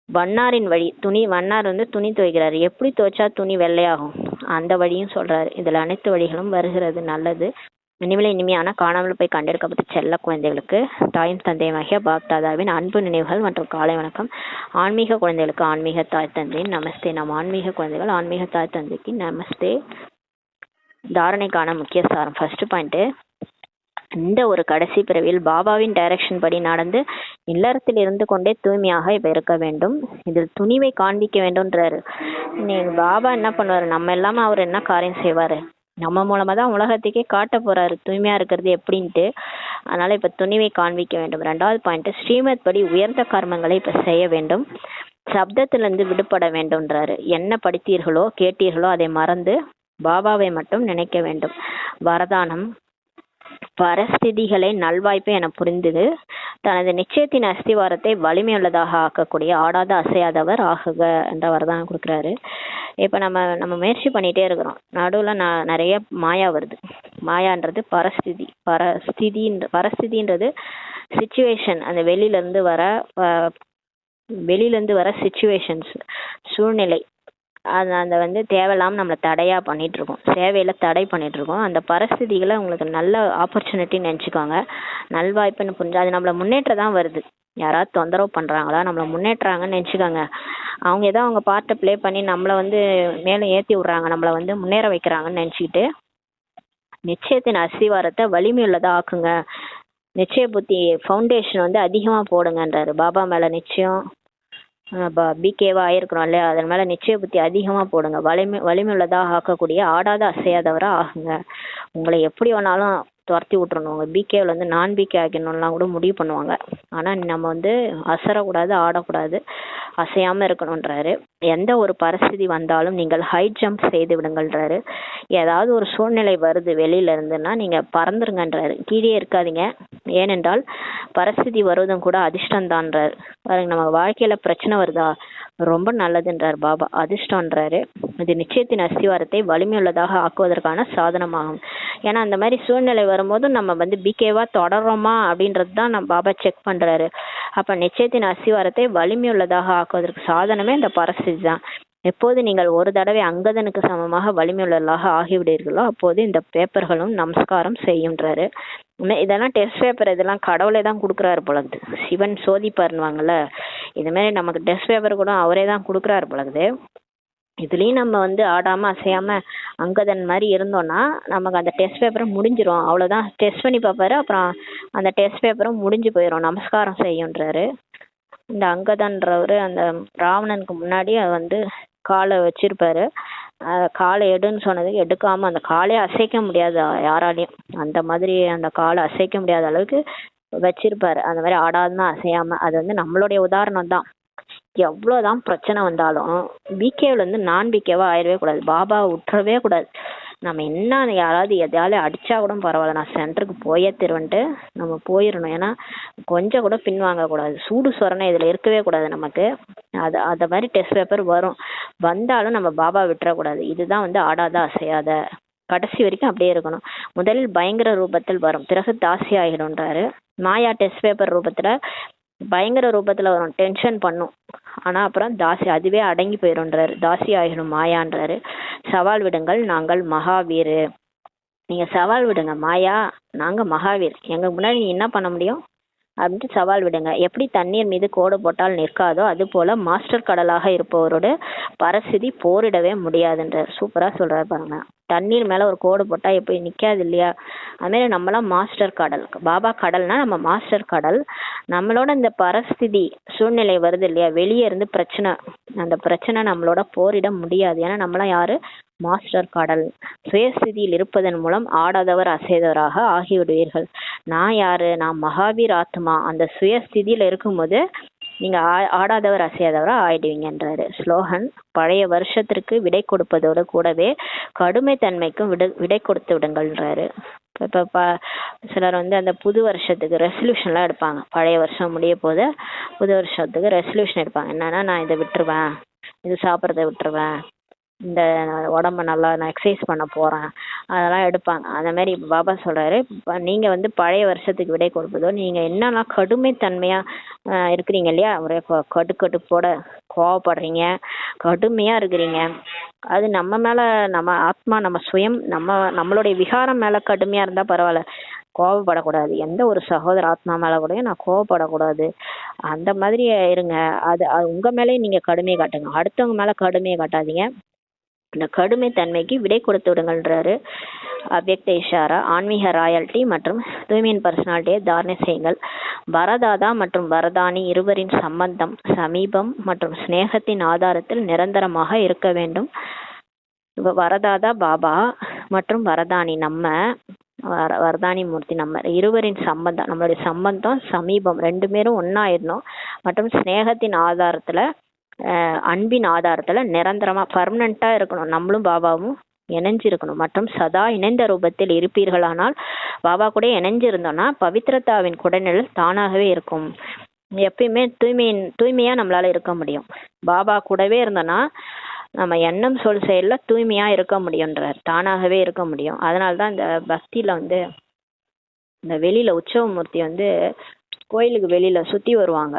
வண்ணாரின் வழி, வண்ணார் வந்து துணி துவைக்கிறாரு, எப்படி துவைச்சா துணி வெள்ளையாகும், அந்த வழியும் சொல்றாரு. இதுல அனைத்து வழிகளும் வருகிறது. நல்லது. இனிமையான காணாமல் போய் கண்டெடுக்கப்பட்ட செல்ல குழந்தைகளுக்கு தாயும் தந்தையுமாகிய பாப் தாதாவின் அன்பு நினைவுகள் மற்றும் காலை வணக்கம். ஆன்மீக குழந்தைகளுக்கு ஆன்மீக தாய் தந்தையின் நமஸ்தே. நம் ஆன்மீக குழந்தைகள் ஆன்மீக தாய் தந்தைக்கு நமஸ்தே. தாரணைக்கான முக்கிய சாரம். ஃபர்ஸ்ட் பாயிண்ட், இந்த ஒரு கடைசி பிறவியில் பாபாவின் டைரக்ஷன் படி நடந்து இல்லறத்தில் இருந்து கொண்டே தூய்மையாக இப்ப இருக்க வேண்டும். இதில் துணிவை காண்பிக்க வேண்டும்ன்றாரு. நீங்க பாபா என்ன பண்ணுவாரு, நம்ம இல்லாம அவர் என்ன காரியம் செய்வாரு, நம்ம மூலமா தான் உலகத்துக்கே காட்ட போறாரு தூய்மையா இருக்கிறது எப்படின்ட்டு. அதனால இப்ப துணிவை காண்பிக்க வேண்டும். ரெண்டாவது பாயிண்ட், ஸ்ரீமத் படி உயர்ந்த கர்மங்களை இப்ப செய்ய வேண்டும். சப்தத்திலிருந்து விடுபட வேண்டும்ன்றாரு. என்ன படித்தீர்களோ கேட்டீர்களோ அதை மறந்து பாபாவை மட்டும் நினைக்க வேண்டும். வரதானம், பரஸ்திதிகளை நல்வாய்ப்பு என புரிந்தது தனது நிச்சயத்தின் அஸ்திவாரத்தை வலிமையுள்ளதாக ஆக்கக்கூடிய ஆடாத அசையாதவர் ஆகுக என்ற வரதானம் கொடுக்குறாரு. இப்ப நம்ம முயற்சி பண்ணிட்டே இருக்கிறோம், நடுவுல நிறைய மாயா வருது. மாயான்றது பரஸ்திதின்றது சிச்சுவேஷன், அந்த வெளியில இருந்து வர சிச்சுவேஷன்ஸ், சூழ்நிலை, அந்த வந்து தேவையில்லாம நம்மளை தடையா பண்ணிட்டு இருக்கோம், சேவையில தடை பண்ணிட்டு இருக்கோம். அந்த பரிஸ்திதிகளை உங்களுக்கு நல்ல ஆப்பர்ச்சுனிட்டின்னு நினைச்சுக்கோங்க, நல்வாய்ப்புன்னு புரிஞ்சு அது நம்மளை முன்னேற்ற தான் வருது. யாராவது தொந்தரவு பண்றாங்களா, நம்மளை முன்னேற்றாங்கன்னு நினைச்சுக்கோங்க. அவங்க ஏதோ அவங்க பார்ட்டை ப்ளே பண்ணி நம்மளை வந்து மேலே ஏற்றி விட்றாங்க, நம்மளை வந்து முன்னேற வைக்கிறாங்கன்னு நினச்சிக்கிட்டு நிச்சயத்தின் அஸ்திவாரத்தை வலிமையுள்ளதா ஆக்குங்க. நிச்சய புத்தி ஃபவுண்டேஷன் வந்து அதிகமாக போடுங்கன்றாரு. பாபா மேலே நிச்சயம் பிகேவா ஆயிருக்கிறோம் இல்லையா, அதன் மேலே நிச்சய புத்தி அதிகமாக போடுங்க. வலிமையுள்ளதாக ஆக்கக்கூடிய ஆடாத அசையாதவராக ஆகுங்க. உங்களை எப்படி வேணாலும் துரத்தி விட்டுறணும், உங்கள் பிகேவில் வந்து நான் பிகே ஆக்கணும்லாம் கூட முடிவு பண்ணுவாங்க. ஆனால் நம்ம வந்து அசரக்கூடாது, ஆடக்கூடாது, அசையாமல் இருக்கணுன்றாரு. எந்த ஒரு பரிஸ்திதி வந்தாலும் நீங்கள் ஹை ஜம்ப் செய்து விடுங்கள்ன்றாரு. ஏதாவது ஒரு சூழ்நிலை வருது வெளியில இருந்துன்னா நீங்கள் பறந்துருங்கன்றாரு, கீழே இருக்காதீங்க. ஏனென்றால் பரிஸ்திதி வருவதும் கூட அதிர்ஷ்டம்தான்றாரு. பாருங்க, நம்ம வாழ்க்கையில் பிரச்சனை வருதா, ரொம்ப நல்லதுன்றார் பாபா, அதிர்ஷ்டம்ன்றாரு. இது நிச்சயத்தின் அஸ்திவாரத்தை வலிமையுள்ளதாக ஆக்குவதற்கான சாதனமாகும். ஏன்னா அந்த மாதிரி சூழ்நிலை வரும்போது நம்ம வந்து பிகேவா தொடர்றோமா அப்படின்றது தான் நம்ம பாபா செக் பண்றாரு. அப்ப நிச்சயத்தின் அஸ்திவாரத்தை வலிமையுள்ளதாக ஆக்குவதற்கு சாதனமே இந்த பரிஸ்திதி தான். எப்போது நீங்கள் ஒரு தடவை அங்கதனுக்கு சமமாக வலிமையுள்ளதாக ஆகிவிடுவீர்களோ அப்போது இந்த பேப்பர்களும் நமஸ்காரம் செய்யுன்றாரு. இதெல்லாம் டெஸ்ட் பேப்பர், இதெல்லாம் கடவுளே தான் கொடுக்குறாரு போலகுது. சிவன் சோதிப்பாருன்னுவாங்கல்ல, இதுமாரி நமக்கு டெஸ்ட் பேப்பர் கூட அவரே தான் கொடுக்குறாரு போலகுது. இதுலேயும் நம்ம வந்து ஆடாமல் அசையாமல் அங்கதன் மாதிரி இருந்தோம்னா நமக்கு அந்த டெஸ்ட் பேப்பரும் முடிஞ்சிடும். அவ்வளோதான், டெஸ்ட் பண்ணி பார்ப்பாரு, அப்புறம் அந்த டெஸ்ட் பேப்பரும் முடிஞ்சு போயிடும், நமஸ்காரம் செய்யுன்றாரு. இந்த அங்கதன்றவர் அந்த ராவணனுக்கு முன்னாடி வந்து காலை வச்சிருப்பாரு. காலை எடுன்னு சொன்னதுக்கு எடுக்காமல் அந்த காலையை அசைக்க முடியாது யாராலையும். அந்த மாதிரி அந்த காலை அசைக்க முடியாத அளவுக்கு வச்சிருப்பாரு. அந்த மாதிரி ஆடாதுன்னா அசையாமல். அது வந்து நம்மளுடைய உதாரணம் தான். எவ்வளோதான் பிரச்சனை வந்தாலும் பிகேவில் வந்து நான் பிகேவா ஆயிடவே கூடாது. பாபாவை விட்டுறவே கூடாது. நம்ம என்ன யாராவது எதையாலும் அடித்தா கூட பரவாயில்ல, நான் சென்டருக்கு போயே திருவன்ட்டு நம்ம போயிடணும். ஏன்னா கொஞ்சம் கூட பின்வாங்கக்கூடாது. சூடு சொரணை இதில் இருக்கவே கூடாது நமக்கு. அதை மாதிரி டெஸ்ட் பேப்பர் வரும், வந்தாலும் நம்ம பாபா விட்டுறக்கூடாது. இதுதான் வந்து ஆடாத அசையாத, கடைசி வரைக்கும் அப்படியே இருக்கணும். முதலில் பயங்கர ரூபத்தில் வரும், பிறகு தாசி ஆகிடும்ன்றாரு. மாயா டெஸ்ட் பேப்பர் ரூபத்தில் பயங்கர ரூபத்தில் வரும், டென்ஷன் பண்ணும். ஆனால் அப்புறம் தாசி, அதுவே அடங்கி போயிடும்ன்றாரு. தாசி ஆகிடும் மாயான்றாரு. சவால் விடுங்கள், நாங்கள் மகாவீர். நீங்கள் சவால் விடுங்க மாயா, நாங்கள் மகாவீர், எங்களுக்கு முன்னாடி நீ என்ன பண்ண முடியும் அப்படின்ட்டு சவால் விடுங்க. எப்படி தண்ணீர் மீது கோடு போட்டால் நிற்காதோ அது போல மாஸ்டர் கடலாக இருப்பவரோட பரசிதி போரிடவே முடியாதுன்றார். சூப்பராக சொல்கிறார் பாருங்க. தண்ணீர் மேலே ஒரு கோடு போட்டால் எப்படி நிற்காது இல்லையா, அதுமாரி நம்மளாம் மாஸ்டர் கடல். பாபா கடல்னா நம்ம மாஸ்டர் கடல். நம்மளோட இந்த பரஸ்திதி சூழ்நிலை வருது இல்லையா, வெளியே இருந்து பிரச்சனை, அந்த பிரச்சனை நம்மளோட போரிட முடியாது. ஏன்னா நம்மளாம் யாரு, மாஸ்டர் கடல். சுயஸ்திதியில் இருப்பதன் மூலம் ஆடாதவர் அசைதவராக ஆகிவிடுவீர்கள். நான் யாரு, நான் மகாவீர் ஆத்மா. அந்த சுயஸ்திதியில் இருக்கும்போது நீங்க ஆடாதவர் அசையாதவரா ஆயிடுவீங்கன்றாரு. ஸ்லோகன்: பழைய வருஷத்திற்கு விடை கொடுப்பதோடு கூடவே கடுமை தன்மைக்கும் விடை கொடுத்து விடுங்கள்ன்றாரு. இப்போ சிலர் வந்து அந்த புது வருஷத்துக்கு ரெசல்யூஷன்லாம் எடுப்பாங்க. பழைய வருஷம் முடிய போது புது வருஷத்துக்கு ரெசல்யூஷன் எடுப்பாங்க. என்னன்னா, நான் இதை விட்டுருவேன், இது சாப்பிட்றத விட்டுருவேன், இந்த உடம்ப நல்லா நான் எக்ஸசைஸ் பண்ண போகிறேன், அதெல்லாம் எடுப்பாங்க. அந்த மாதிரி பாபா சொல்கிறாரு, நீங்கள் வந்து பழைய வருஷத்துக்கு விடை கொடுப்பதோ, நீங்கள் என்னென்னா கடுமைத்தன்மையாக இருக்கிறீங்க இல்லையா, ஒரே கடுக்கடுப்போட கோவப்படுறீங்க, கடுமையாக இருக்கிறீங்க. அது நம்ம மேலே, நம்ம ஆத்மா, நம்ம சுயம், நம்மளுடைய விகாரம் மேலே கடுமையாக இருந்தால் பரவாயில்ல, கோவப்படக்கூடாது. எந்த ஒரு சகோதர ஆத்மா மேலே கூட நான் கோவப்படக்கூடாது. அந்த மாதிரி இருங்க. அது உங்கள் மேலேயும் நீங்கள் கடுமையை காட்டுங்க, அடுத்தவங்க மேலே கடுமையை காட்டாதீங்க. இந்த கடுமை தன்மைக்கு விடை கொடுத்து விடுங்கள்ன்றாரு. அவ்யக்த இஷாரா: ஆன்மீக ராயல்டி மற்றும் தூய்மையின் பர்சனாலிட்டியை தாரணை செய்யுங்கள். வரதாதா மற்றும் வரதானி இருவரின் சம்பந்தம் சமீபம் மற்றும் ஸ்நேகத்தின் ஆதாரத்தில் நிரந்தரமாக இருக்க வேண்டும். இப்போ வரதாதா பாபா மற்றும் வரதானி நம்ம, வரதானி மூர்த்தி நம்ம, இருவரின் சம்பந்தம், நம்மளுடைய சம்பந்தம் சமீபம், ரெண்டு பேரும் ஒன்றாயிடணும். மற்றும் ஸ்நேகத்தின் ஆதாரத்தில், அன்பின் ஆதாரத்தில் நிரந்தரமாக பர்மனண்ட்டாக இருக்கணும். நம்மளும் பாபாவும் இணைஞ்சிருக்கணும். மற்றும் சதா இணைந்த ரூபத்தில் இருப்பீர்களானால், பாபா கூட இணைஞ்சிருந்தோம்னா பவித்ரதாவின் குடநிழல் தானாகவே இருக்கும். எப்பயுமே தூய்மையாக நம்மளால் இருக்க முடியும். பாபா கூடவே இருந்தோன்னா நம்ம எண்ணம் சொல் செயலில் தூய்மையாக இருக்க முடியுன்றார், தானாகவே இருக்க முடியும். அதனால தான் இந்த பக்தியில் வந்து இந்த வெளியில் உற்சவமூர்த்தி வந்து கோயிலுக்கு வெளியில் சுற்றி வருவாங்க.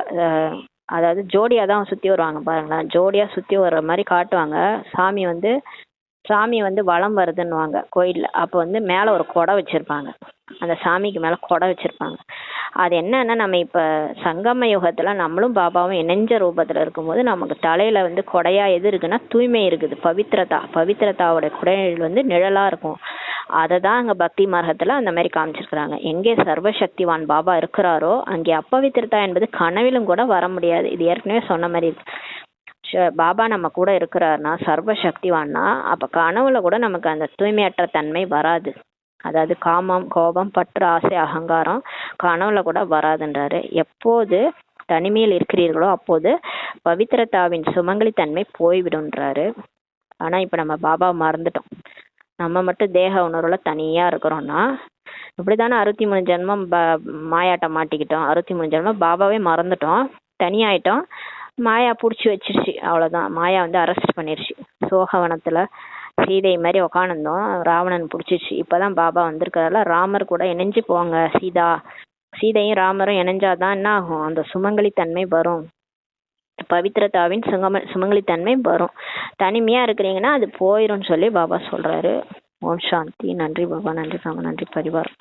அதாவது ஜோடியாக தான் சுற்றி வருவாங்க பாருங்களேன். ஜோடியாக சுற்றி வர்ற மாதிரி காட்டுவாங்க. சாமி வந்து வலம் வருதுன்னுவாங்க கோயிலில். அப்போ வந்து மேலே ஒரு கொடை வச்சுருப்பாங்க, அந்த சாமிக்கு மேலே கொடை வச்சுருப்பாங்க. அது என்னன்னா, நம்ம இப்போ சங்கம யுகத்தில் நம்மளும் பாபாவும் இணைஞ்ச ரூபத்தில் இருக்கும்போது நமக்கு தலையில் வந்து கொடையாக எது இருக்குன்னா தூய்மை இருக்குது, பவித்ரதாவோட குடைநிழல் வந்து நிழலாக இருக்கும். அதை தான் அங்கே பக்தி மார்க்கத்தில் அந்த மாதிரி காமிச்சிருக்கிறாங்க. எங்கே சர்வசக்திவான் பாபா இருக்கிறாரோ அங்கே அப்பவித்திரதா என்பது கனவிலும் கூட வர முடியாது. இது ஏற்கனவே சொன்ன மாதிரி இருக்கு. பாபா நம்ம கூட இருக்கிறாருன்னா, சர்வசக்திவான்னா, அப்போ கனவுல கூட நமக்கு அந்த தூய்மையற்ற தன்மை வராது. அதாவது காமம், கோபம், பற்று, ஆசை, அகங்காரம் கனவுல கூட வராதுன்றாரு. எப்போது தனிமையில் இருக்கிறீர்களோ அப்போது பவித்ரதாவின் சுமங்கலி தன்மை போய்விடுன்றாரு. ஆனால் இப்போ நம்ம பாபா மறந்துட்டோம். நம்ம மட்டும் தேக உணர்வுல தனியாக இருக்கிறோம்னா, இப்படி தானே 63 ஜென்மம் மாயாட்டம் மாட்டிக்கிட்டோம். 63 ஜென்மம் பாபாவே மறந்துட்டோம், தனியாயிட்டோம். மாயா பிடிச்சி வச்சிருச்சு, அவ்வளோதான். மாயா வந்து அரெஸ்ட் பண்ணிருச்சு. சோகவனத்தில் சீதை மாதிரி உக்காந்துருந்தோம், ராவணன் பிடிச்சிருச்சு. இப்போ தான் பாபா வந்திருக்காருல, ராமர் கூட இணைஞ்சு போங்க. சீதையும் ராமரும் இணைஞ்சாதான் என்ன ஆகும், அந்த சுமங்கலித்தன்மை வரும், பவித்ரதாவின் சுமங்கலித்தன்மை வரும். தனிமையாக இருக்கிறீங்கன்னா அது போயிடும்னு சொல்லி பாபா சொல்கிறாரு. ஓம் சாந்தி. நன்றி பாபா, நன்றி ராம, நன்றி பரிவாரம்.